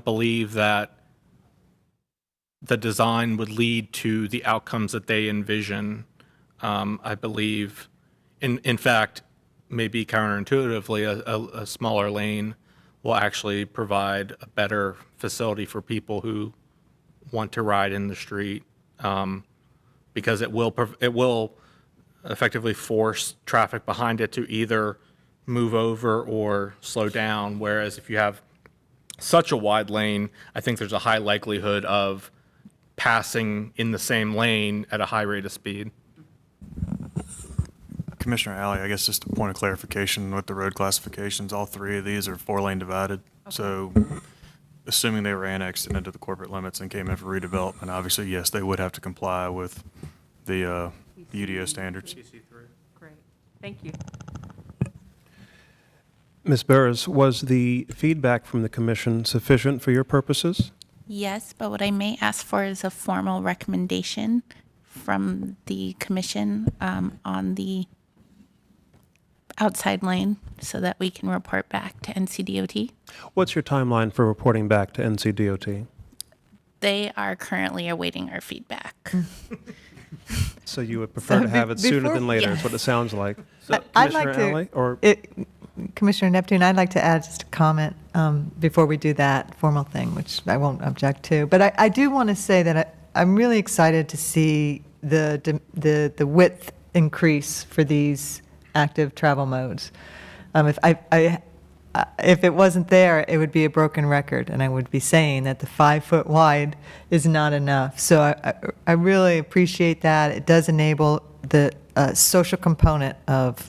believe that the design would lead to the outcomes that they envision. I believe, in fact, maybe counterintuitively, a smaller lane will actually provide a better facility for people who want to ride in the street, because it will effectively force traffic behind it to either move over or slow down, whereas if you have such a wide lane, I think there's a high likelihood of passing in the same lane at a high rate of speed. Commissioner Alley, I guess just a point of clarification with the road classifications, all three of these are 4-lane divided. So assuming they were annexed into the corporate limits and came in for redevelopment, obviously, yes, they would have to comply with the UDO standards. Great. Thank you. Ms. Burris, was the feedback from the commission sufficient for your purposes? Yes, but what I may ask for is a formal recommendation from the commission on the outside lane so that we can report back to NCDOT. What's your timeline for reporting back to NCDOT? They are currently awaiting our feedback. So you would prefer to have it sooner than later, is what it sounds like. So, I'd like Commissioner Alley, or Commissioner Neptune, I'd like to add just a comment before we do that formal thing, which I won't object to. But I do want to say that I'm really excited to see the width increase for these active travel modes. If it wasn't there, it would be a broken record, and I would be saying that the 5 foot wide is not enough. So I really appreciate that. It does enable the social component of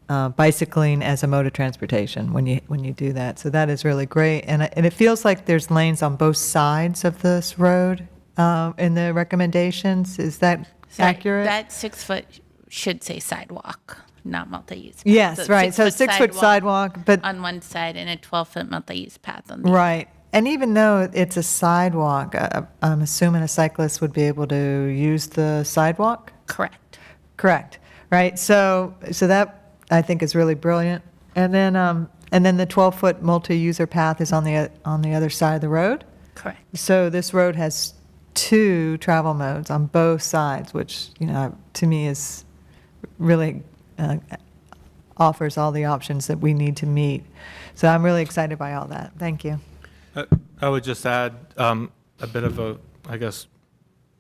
bicycling as a mode of transportation when you do that. So that is really great, and it feels like there's lanes on both sides of this road in the recommendations. Is that accurate? That 6 foot should say sidewalk, not multi-use path. Yes, right. So 6 foot sidewalk, but on one side and a 12-foot multi-use path on the right. And even though it's a sidewalk, I'm assuming a cyclist would be able to use the sidewalk? Correct. Correct. Right. So that I think is really brilliant. And then the 12-foot multi-user path is on the other side of the road. Correct. So this road has 2 travel modes on both sides, which to me is really offers all the options that we need to meet. So I'm really excited by all that. Thank you. I would just add a bit of a, I guess,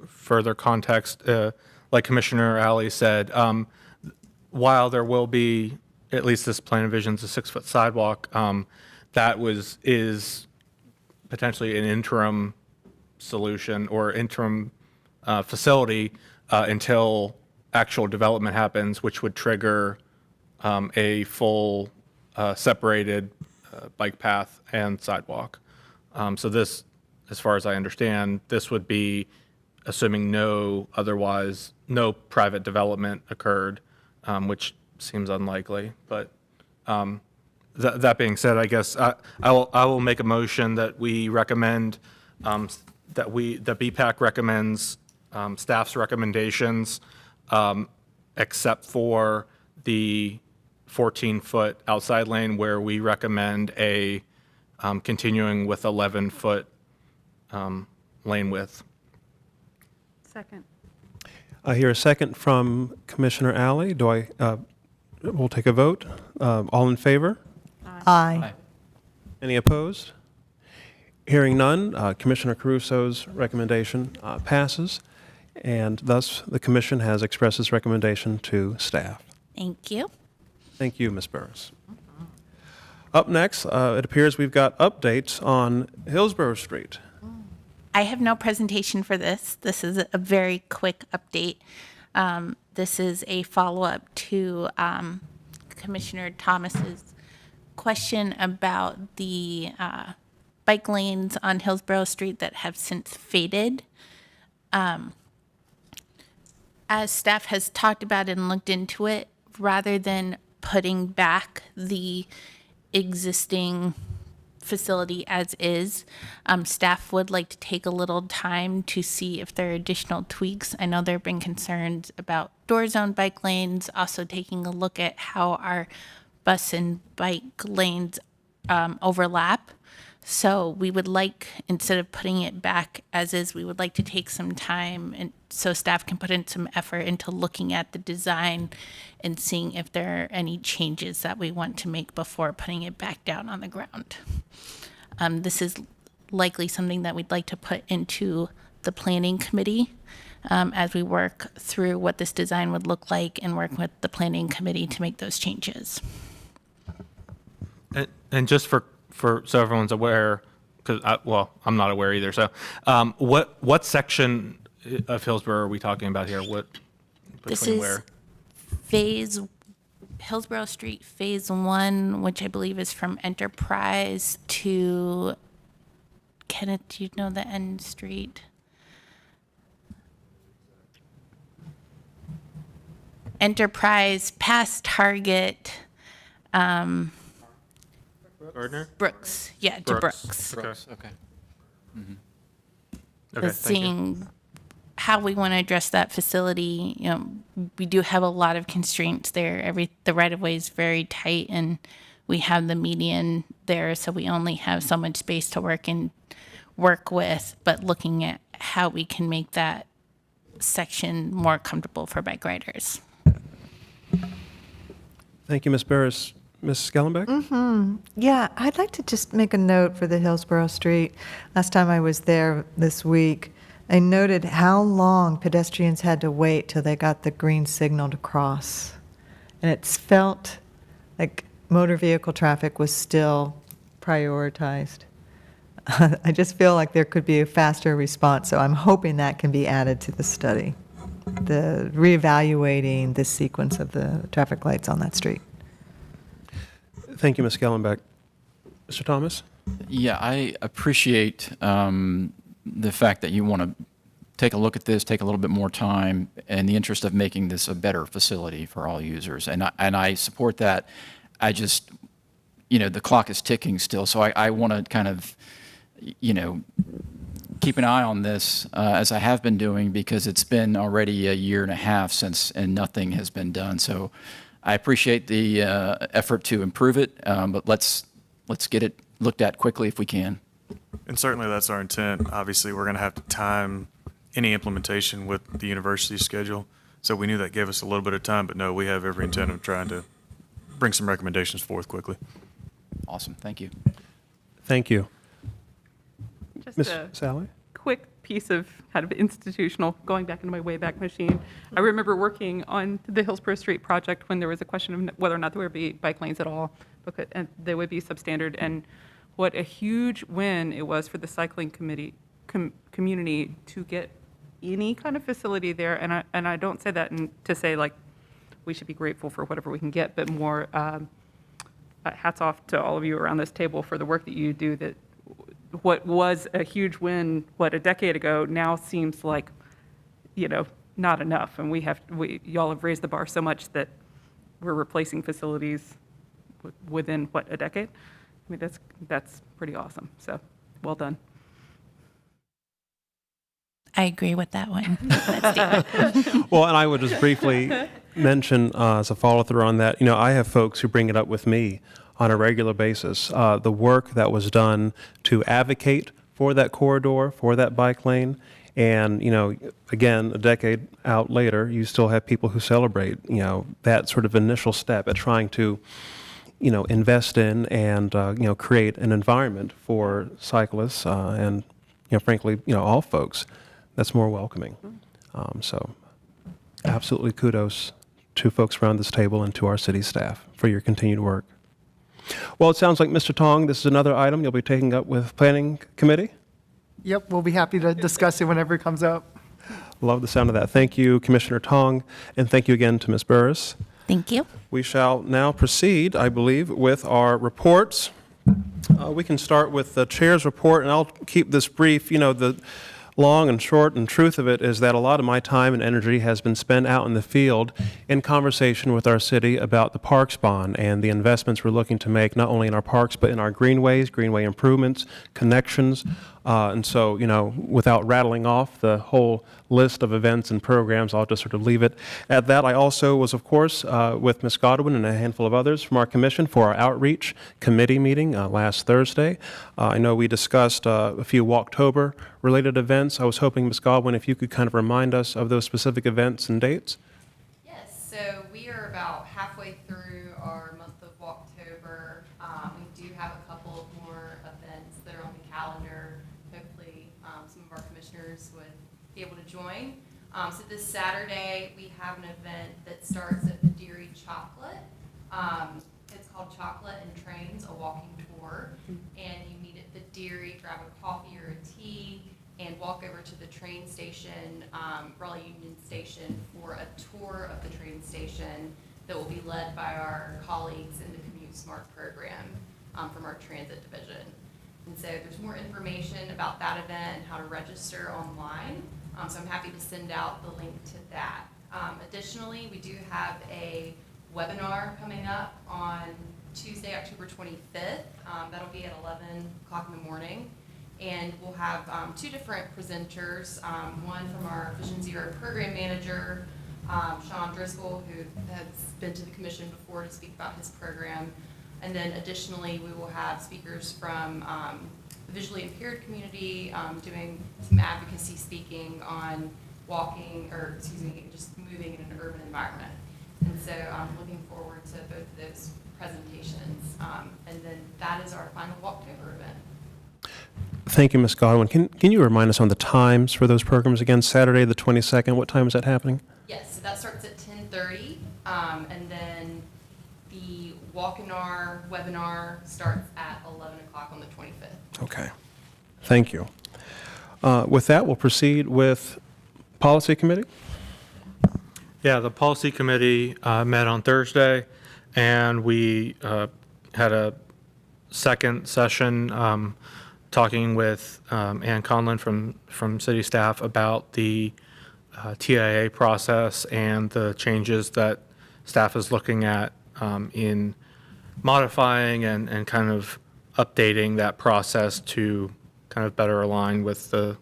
further context. Like Commissioner Alley said, while there will be, at least this plan envisions a 6 foot sidewalk, that is potentially an interim solution or interim facility until actual development happens, which would trigger a full separated bike path and sidewalk. So this, as far as I understand, this would be assuming no private development occurred, which seems unlikely. But that being said, I guess I will make a motion that we recommend that BPAC recommends staff's recommendations, except for the 14-foot outside lane where we recommend a continuing with 11-foot lane width. Second. I hear a second from Commissioner Alley. We'll take a vote. All in favor? Aye. Any opposed? Hearing none, Commissioner Caruso's recommendation passes, and thus the commission has expressed its recommendation to staff. Thank you. Thank you, Ms. Burris. Up next, it appears we've got updates on Hillsborough Street. I have no presentation for this. This is a very quick update. This is a follow-up to Commissioner Thomas's question about the bike lanes on Hillsborough Street that have since faded. As staff has talked about and looked into it, rather than putting back the existing facility as is, staff would like to take a little time to see if there are additional tweaks. I know there have been concerns about door zone bike lanes, also taking a look at how our bus and bike lanes overlap. So we would like, instead of putting it back as is, we would like to take some time and so staff can put in some effort into looking at the design and seeing if there are any changes that we want to make before putting it back down on the ground. This is likely something that we'd like to put into the planning committee as we work through what this design would look like and work with the planning committee to make those changes. And just for so everyone's aware, because I'm not aware either. So, what section of Hillsborough are we talking about here? What This between is where? Hillsborough Street Phase 1, which I believe is from Enterprise to, Kenneth, do you know the end street? Enterprise past Target, Gardner. Brooks. Yeah, to Brooks. Okay. Okay. Okay. Is Thank you. seeing how we want to address that facility. You know, we do have a lot of constraints there. The right of way is very tight, and we have the median there, so we only have so much space to work with. But looking at how we can make that section more comfortable for bike riders. Thank you, Ms. Barris. Ms. Schellenbeck? Yeah, I'd like to just make a note for the Hillsborough Street. Last time I was there this week, I noted how long pedestrians had to wait till they got the green signal to cross. And it's felt like motor vehicle traffic was still prioritized. I just feel like there could be a faster response, so I'm hoping that can be added to the study, the reevaluating this sequence of the traffic lights on that street. Thank you, Ms. Schellenbeck. Mr. Thomas? Yeah, I appreciate the fact that you want to take a look at this, take a little bit more time in the interest of making this a better facility for all users. And I support that. I just, the clock is ticking still. So I want to kind of, keep an eye on this as I have been doing, because it's been already a year and a half and nothing has been done. So I appreciate the effort to improve it, but let's get it looked at quickly if we can. And certainly that's our intent. Obviously, we're going to have to time any implementation with the university schedule. So we knew that gave us a little bit of time, but no, we have every intent of trying to bring some recommendations forth quickly. Awesome. Thank you. Thank you. Just Ms. a Sally? quick piece of kind of institutional, going back into my Wayback Machine. I remember working on the Hillsborough Street project when there was a question of whether or not there would be bike lanes at all, and they would be substandard, and what a huge win it was for the cycling community to get any kind of facility there. And I don't say that to say like we should be grateful for whatever we can get, but more hats off to all of you around this table for the work that you do. That what was a huge win, a decade ago, now seems like, not enough. And y'all have raised the bar so much that we're replacing facilities within, a decade? I mean, that's pretty awesome. So, well done. I agree with that one. Well, and I would just briefly mention as a follow-through on that, I have folks who bring it up with me on a regular basis. The work that was done to advocate for that corridor, for that bike lane, and, again, a decade out later, you still have people who celebrate, that sort of initial step at trying to, invest in and, create an environment for cyclists and, frankly, all folks that's more welcoming. So absolutely kudos to folks around this table and to our city staff for your continued work. Well, it sounds like, Mr. Tong, this is another item you'll be taking up with Planning Committee. Yep, we'll be happy to discuss it whenever it comes up. Love the sound of that. Thank you, Commissioner Tong, and thank you again to Ms. Burris. Thank you. We shall now proceed, I believe, with our reports. We can start with the chair's report, and I'll keep this brief. The long and short and truth of it is that a lot of my time and energy has been spent out in the field in conversation with our city about the parks bond and the investments we're looking to make, not only in our parks, but in our greenways, greenway improvements, connections. And so, without rattling off the whole list of events and programs, I'll just sort of leave it at that. I also was, of course, with Ms. Godwin and a handful of others from our commission for our outreach committee meeting last Thursday. I know we discussed a few Walktober-related events. I was hoping, Ms. Godwin, if you could kind of remind us of those specific events and dates. Yes, so we are about halfway through our month of Walktober. We do have a couple of more events that are on the calendar. Hopefully, some of our commissioners would be able to join. So this Saturday, we have an event that starts at the Dairy Chocolate. It's called Chocolate and Trains, a walking tour. And you meet at the Dairy, grab a coffee or a tea, and walk over to the train station, Raleigh Union Station, for a tour of the train station that will be led by our colleagues in the Commute Smart program from our transit division. And so there's more information about that event and how to register online. So I'm happy to send out the link to that. Additionally, we do have a webinar coming up on Tuesday, October 25th. That'll be at 11 o'clock in the morning. And we'll have two different presenters, one from our Vision Zero program manager, Sean Driscoll, who has been to the commission before to speak about his program. And then additionally, we will have speakers from the visually impaired community doing some advocacy speaking on walking, or excuse me, just moving in an urban environment. And so I'm looking forward to both of those presentations. And then that is our final Walktober event. Thank you, Ms. Godwin. Can you remind us on the times for those programs again? Saturday the 22nd, what time is that happening? Yes, so that starts at 10:30, and then the Walk-in-R webinar starts at 11 o'clock on the 25th. Okay. Thank you. With that, we'll proceed with Policy Committee. Yeah, the Policy Committee met on Thursday, and we had a second session talking with Ann Conlon from city staff about the TIA process and the changes that staff is looking at in modifying and kind of updating that process to kind of better align with the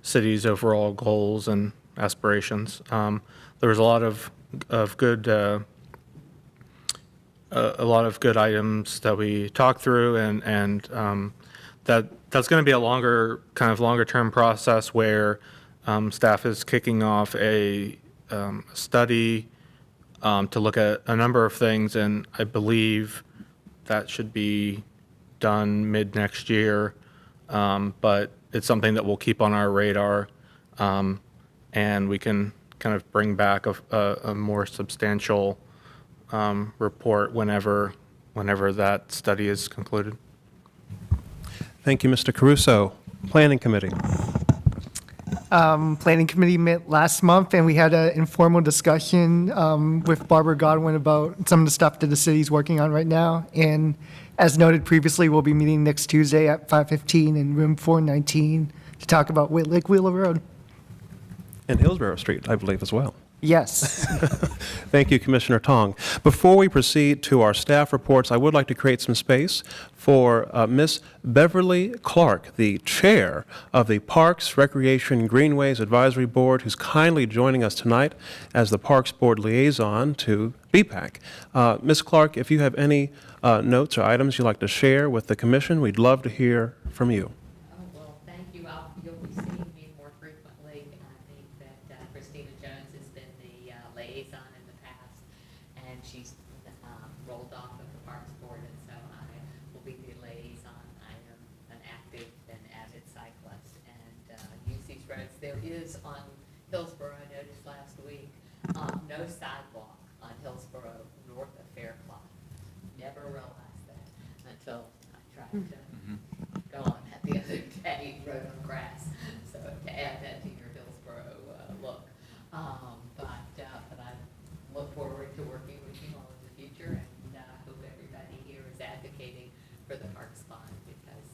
city's overall goals and aspirations. There was a lot of good items that we talked through, and that's going to be a longer term process where staff is kicking off a study to look at a number of things, and I believe that should be done mid next year. But it's something that we'll keep on our radar, and we can kind of bring back a more substantial report whenever that study is concluded. Thank you, Mr. Caruso. Planning Committee. Planning Committee met last month, and we had an informal discussion with Barbara Godwin about some of the stuff that the city's working on right now. And as noted previously, we'll be meeting next Tuesday at 5:15 in room 419 to talk about Lake Wheeler Road. And Hillsborough Street, I believe, as well. Yes. Thank you, Commissioner Tong. Before we proceed to our staff reports, I would like to create some space for Ms. Beverly Clark, the chair of the Parks, Recreation, Greenways Advisory Board, who's kindly joining us tonight as the Parks Board liaison to BPAC. Ms. Clark, if you have any notes or items you'd like to share with the commission, we'd love to hear from you. Oh, well, thank you. You'll be seeing me more frequently. I think that Christina Jones has been the liaison in the past, and she's rolled off of the Parks Board, and so I will be the liaison. I am an active and avid cyclist and use these roads. There is on Hillsborough, I noticed last week, no sidewalk on Hillsborough north of Fairclough. Never realized that until I tried to go on that the other day, rode on grass. So to add that to your Hillsborough look. But I look forward to working with you all in the future, and I hope everybody here is advocating for the Parks Fund, because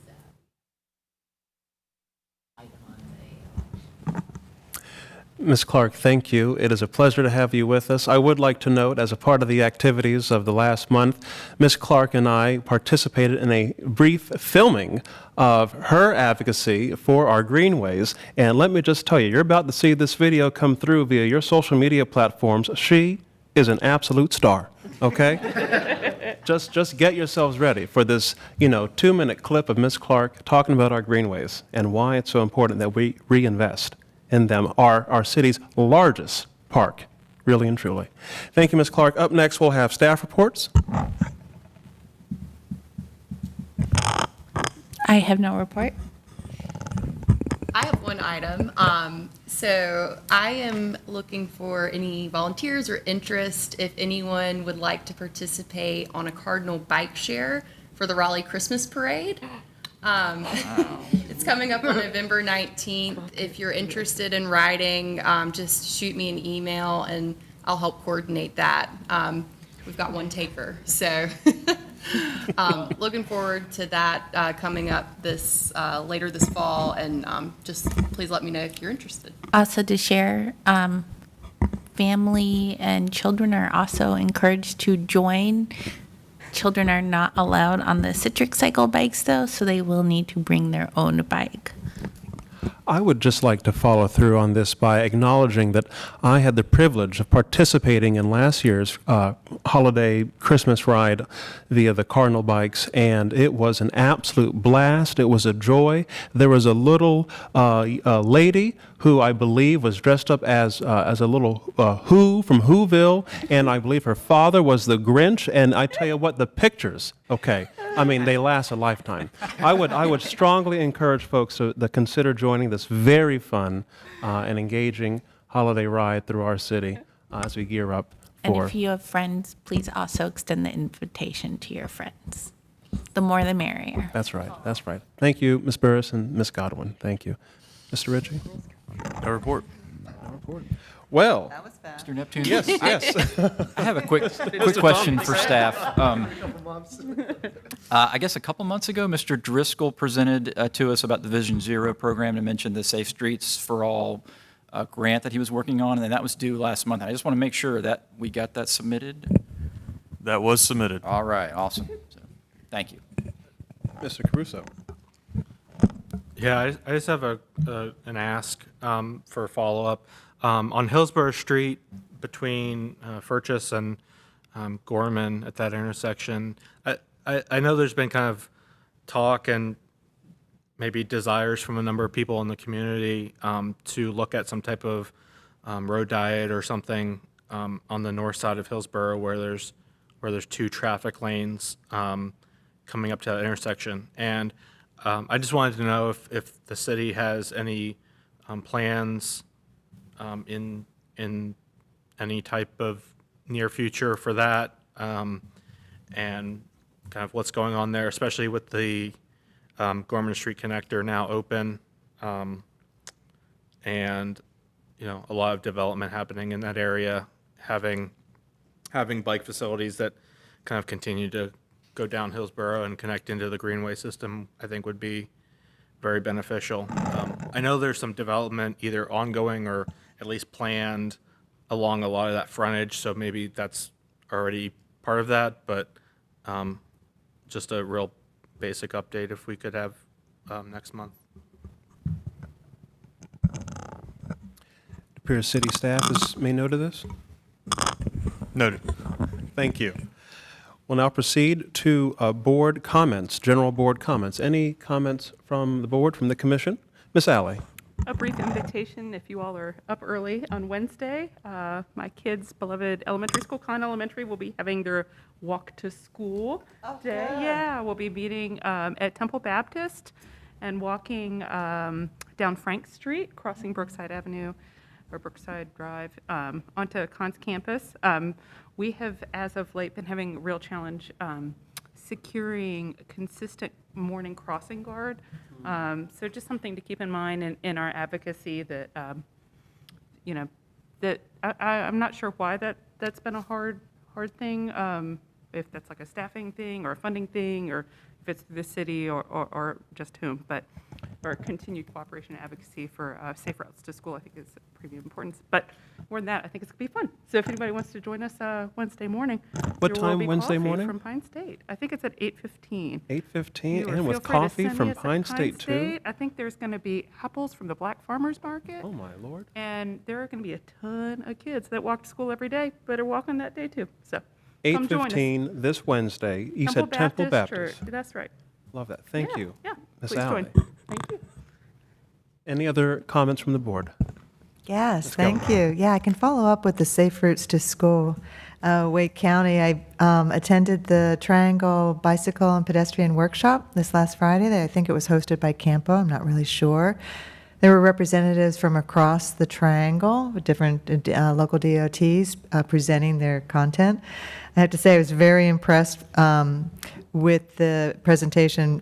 Ms. Clark, thank you. It is a pleasure to have you with us. I would like to note, as a part of the activities of the last month, Ms. Clark and I participated in a brief filming of her advocacy for our greenways. And let me just tell you, you're about to see this video come through via your social media platforms. She is an absolute star, okay? Just get yourselves ready for this, 2-minute clip of Ms. Clark talking about our greenways and why it's so important that we reinvest in them, our city's largest park, really and truly. Thank you, Ms. Clark. Up next, we'll have staff reports. I have no report. I have one item. So I am looking for any volunteers or interest if anyone would like to participate on a Cardinal bike share for the Raleigh Christmas Parade. It's coming up on November 19th. If you're interested in riding, just shoot me an email and I'll help coordinate that. We've got one taker, so looking forward to that coming up this later this fall, and just please let me know if you're interested. Also to share, family and children are also encouraged to join. Children are not allowed on the Citrix cycle bikes though, so they will need to bring their own bike. I would just like to follow through on this by acknowledging that I had the privilege of participating in last year's holiday Christmas ride via the Cardinal bikes, and it was an absolute blast. It was a joy. There was a little lady who I believe was dressed up as a little Who from Whoville, and I believe her father was the Grinch, and I tell you what, the pictures, okay, I mean, they last a lifetime. I would strongly encourage folks to consider joining this very fun and engaging holiday ride through our city as we gear up And for. if you have friends, please also extend the invitation to your friends. The more the merrier. That's right. That's right. Thank you, Ms. Burris and Ms. Godwin. Thank you. Mr. Ritchie? No report. Well, Mr. Neptune? yes, yes. I have a quick question for staff. I guess a couple months ago, Mr. Driscoll presented to us about the Vision Zero program and mentioned the Safe Streets for All grant that he was working on, and that was due last month. I just want to make sure that we got that submitted. That was submitted. All right, awesome. So, thank you. Mr. Caruso? Yeah, I just have an ask for follow-up. On Hillsborough Street between Furchess and Gorman at that intersection, I know there's been kind of talk and maybe desires from a number of people in the community to look at some type of road diet or something on the north side of Hillsborough where there's 2 traffic lanes coming up to that intersection. And I just wanted to know if the city has any plans in any type of near future for that, and kind of what's going on there, especially with the Gorman Street connector now open, and a lot of development happening in that area, having bike facilities that kind of continue to go down Hillsborough and connect into the Greenway system, I think would be very beneficial. I know there's some development either ongoing or at least planned along a lot of that frontage, so maybe that's already part of that, but just a real basic update if we could have next month. It appears city staff has made note of this. Noted. Thank you. We'll now proceed to board comments, general board comments. Any comments from the board, from the commission? Ms. Alley? A brief invitation, if you all are up early on Wednesday. My kids' beloved elementary school, Con Elementary, will be having their walk to school day. Yeah, we'll be meeting at Temple Baptist and walking down Frank Street, crossing Brookside Avenue or Brookside Drive onto Con's campus. We have, as of late, been having a real challenge securing a consistent morning crossing guard. So just something to keep in mind in our advocacy that, that I'm not sure why that's been a hard thing, if that's like a staffing thing or a funding thing, or if it's the city or just whom, but our continued cooperation and advocacy for safe routes to school, I think is pretty important. But more than that, I think it's going to be fun. So if anybody wants to join us Wednesday morning. What there will time be Wednesday coffee morning? From Pine State. I think it's at 8:15. 8:15, Feel and with free to coffee send me from us at Pine State, too? I think there's going to be apples from the Black Farmers Market. Oh, my Lord. And there are going to be a ton of kids that walk to school every day, but are walking that day, too. So come join us. 8:15 this Wednesday. You said Temple Baptist. Church. That's right. Love that. Thank Yeah, you. Yeah, Ms. please Alley. join. Thank you. Any other comments from the board? Yes, Let's go. thank you. Yeah, I can follow up with the Safe Routes to School. Wake County, I attended the Triangle Bicycle and Pedestrian Workshop this last Friday. I think it was hosted by Campo. I'm not really sure. There were representatives from across the triangle, different local DOTs presenting their content. I have to say I was very impressed with the presentation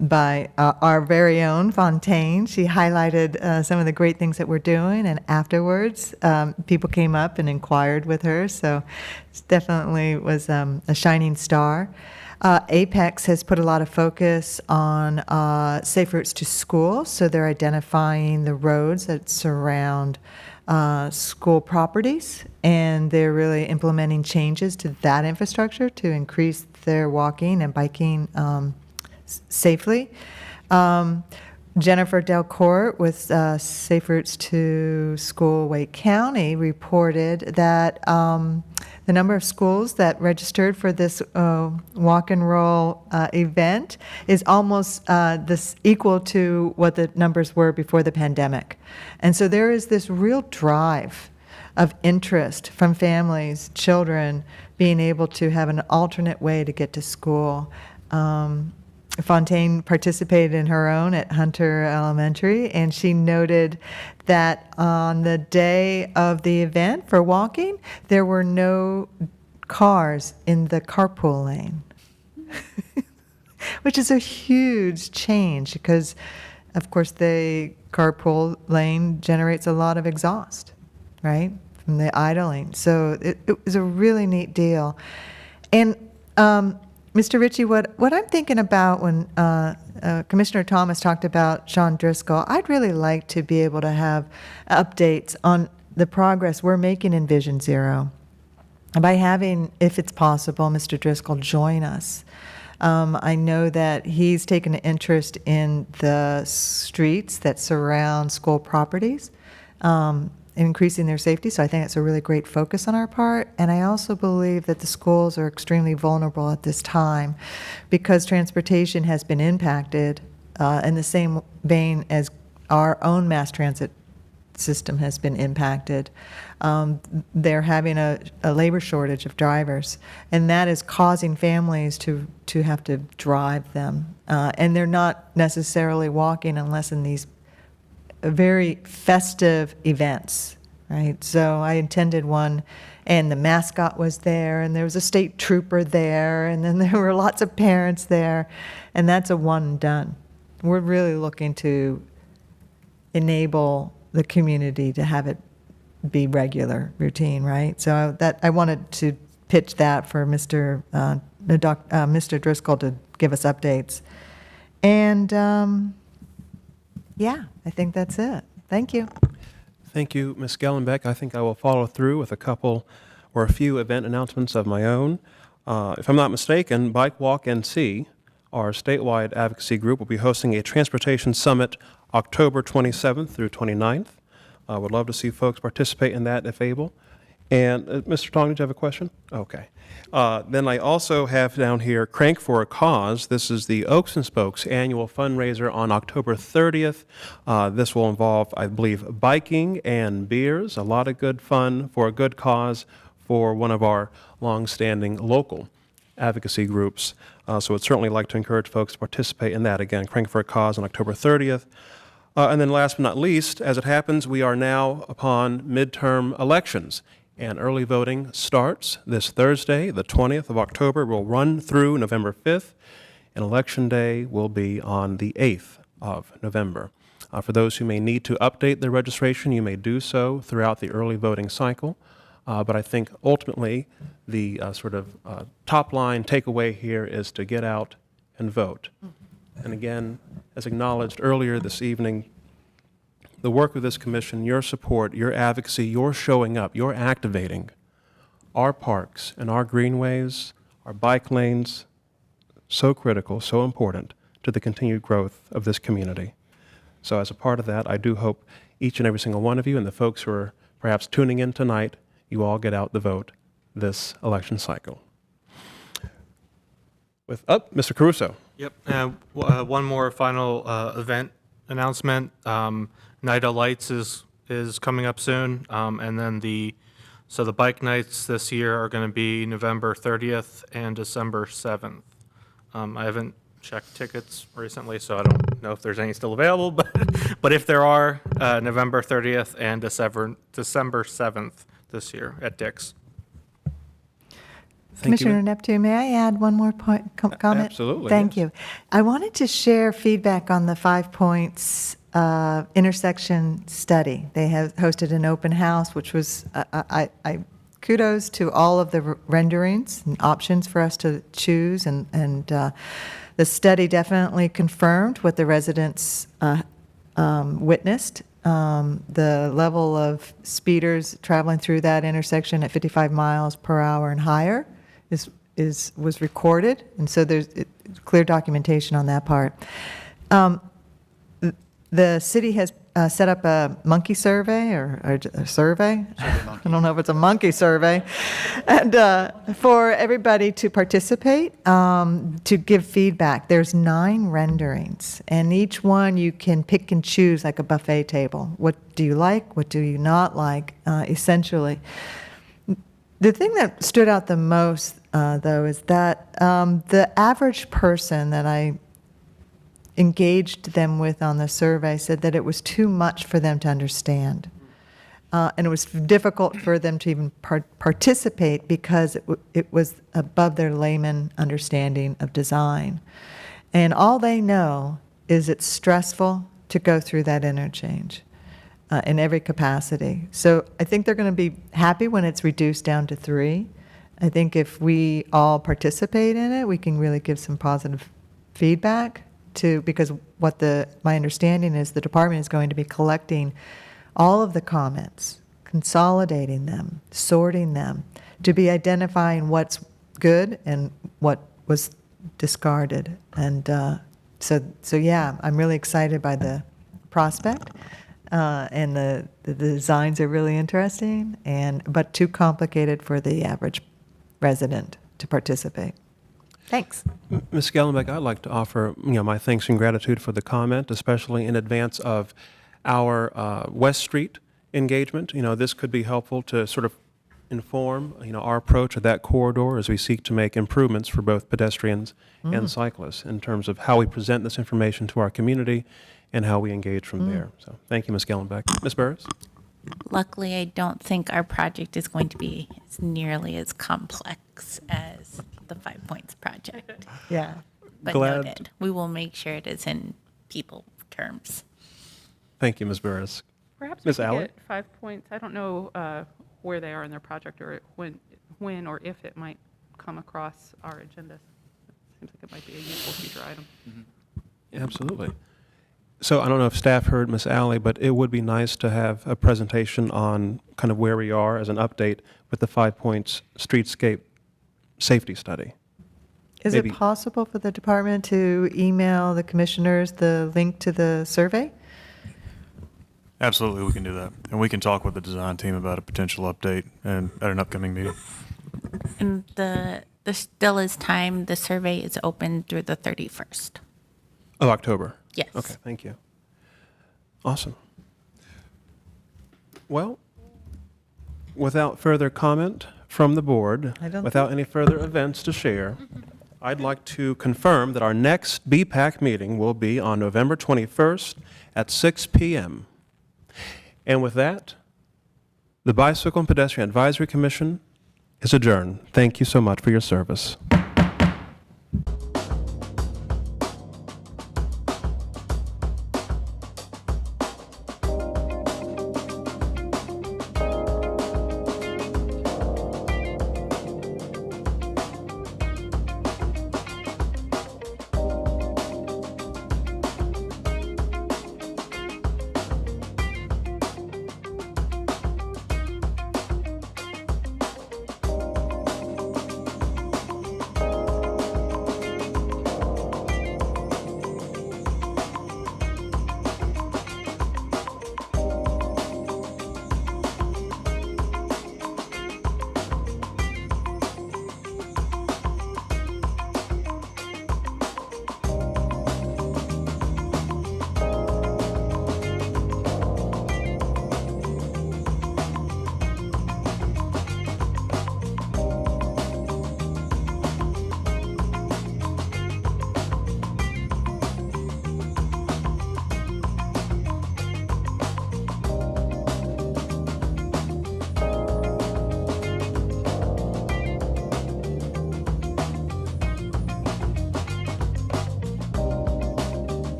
by our very own Fontaine. She highlighted some of the great things that we're doing, and afterwards people came up and inquired with her, so it definitely was a shining star. Apex has put a lot of focus on safe routes to school, so they're identifying the roads that surround school properties, and they're really implementing changes to that infrastructure to increase their walking and biking safely. Jennifer Delcourt with Safe Routes to School Wake County reported that the number of schools that registered for this walk and roll event is almost equal to what the numbers were before the pandemic. And so there is this real drive of interest from families, children, being able to have an alternate way to get to school. Fontaine participated in her own at Hunter Elementary, and she noted that on the day of the event for walking, there were no cars in the carpool lane, which is a huge change because, of course, the carpool lane generates a lot of exhaust, right, from the idling. So it was a really neat deal. And Mr. Ritchie, what I'm thinking about when Commissioner Thomas talked about Sean Driscoll, I'd really like to be able to have updates on the progress we're making in Vision Zero by having, if it's possible, Mr. Driscoll join us. I know that he's taken an interest in the streets that surround school properties, increasing their safety, so I think it's a really great focus on our part. And I also believe that the schools are extremely vulnerable at this time because transportation has been impacted in the same vein as our own mass transit system has been impacted. They're having a labor shortage of drivers, and that is causing families to have to drive them. And they're not necessarily walking unless in these very festive events, right? So I attended one, and the mascot was there, and there was a state trooper there, and then there were lots of parents there, and that's a one and done. We're really looking to enable the community to have it be routine, right? So that I wanted to pitch that for Mr. Driscoll to give us updates. And yeah, I think that's it. Thank you. Thank you, Ms. Gellenbeck. I think I will follow through with a couple or a few event announcements of my own. If I'm not mistaken, Bike Walk NC, our statewide advocacy group, will be hosting a transportation summit October 27th through 29th. I would love to see folks participate in that if able. And Mr. Tong, did you have a question? Okay. Then I also have down here Crank for a Cause. This is the Oaks and Spokes annual fundraiser on October 30th. This will involve, I believe, biking and beers, a lot of good fun for a good cause for one of our long-standing local advocacy groups. So I'd certainly like to encourage folks to participate in that. Again, Crank for a Cause on October 30th. And then last but not least, as it happens, we are now upon midterm elections. And early voting starts this Thursday, the 20th of October. Will run through November 5th, and Election Day will be on the 8th of November. For those who may need to update their registration, you may do so throughout the early voting cycle. But I think ultimately the top line takeaway here is to get out and vote. And again, as acknowledged earlier this evening, the work of this commission, your support, your advocacy, your showing up, your activating our parks and our greenways, our bike lanes, so critical, so important to the continued growth of this community. So as a part of that, I do hope each and every single one of you and the folks who are perhaps tuning in tonight, you all get out the vote this election cycle. With Mr. Caruso. Yep. One more final event announcement. Night of Lights is coming up soon, and then the bike nights this year are going to be November 30th and December 7th. I haven't checked tickets recently, so I don't know if there's any still available, but if there are, November 30th and December 7th this year at Dick's. Commissioner Neptune, may I add one more comment? Absolutely, Thank yes. you. I wanted to share feedback on the 5 Points intersection study. They have hosted an open house, which was, I kudos to all of the renderings and options for us to choose, and the study definitely confirmed what the residents witnessed. The level of speeders traveling through that intersection at 55 miles per hour and higher was recorded, and so there's clear documentation on that part. The city has set up a monkey survey or a survey. I don't know if it's a monkey survey, and for everybody to participate, to give feedback. There's 9 renderings, and each one you can pick and choose like a buffet table. What do you like? What do you not like? Essentially, the thing that stood out the most, though, is that the average person that I engaged them with on the survey said that it was too much for them to understand. And it was difficult for them to even participate because it was above their layman understanding of design. And all they know is it's stressful to go through that interchange in every capacity. So I think they're going to be happy when it's reduced down to 3. I think if we all participate in it, we can really give some positive feedback because my understanding is the department is going to be collecting all of the comments, consolidating them, sorting them, to be identifying what's good and what was discarded. And so yeah, I'm really excited by the prospect, and the designs are really interesting, but too complicated for the average resident to participate. Thanks. Ms. Gellenbeck, I'd like to offer my thanks and gratitude for the comment, especially in advance of our West Street engagement. This could be helpful to sort of inform our approach of that corridor as we seek to make improvements for both pedestrians and cyclists in terms of how we present this information to our community and how we engage from there. So thank you, Ms. Gellenbeck. Ms. Burris? Luckily, I don't think our project is going to be nearly as complex as the 5 Points project. Yeah. But Glad. noted. We will make sure it is in people terms. Thank you, Ms. Burris. Perhaps Ms. we could Alley? get 5 Points. I don't know where they are in their project or when or if it might come across our agenda. Seems like it might be a useful future item. Absolutely. So I don't know if staff heard Ms. Alley, but it would be nice to have a presentation on kind of where we are as an update with the 5 Points streetscape safety study. Is Maybe- it possible for the department to email the commissioners the link to the survey? Absolutely, we can do that. And we can talk with the design team about a potential update and at an upcoming meeting. And there still is time. The survey is open through the 31st. Of October? Yes. Okay, thank you. Awesome. Well, without further comment from the board, I don't without any further events to share, I'd like to confirm that our next BPAC meeting will be on November 21st at 6 p.m. And with that, the Bicycle and Pedestrian Advisory Commission is adjourned. Thank you so much for your service.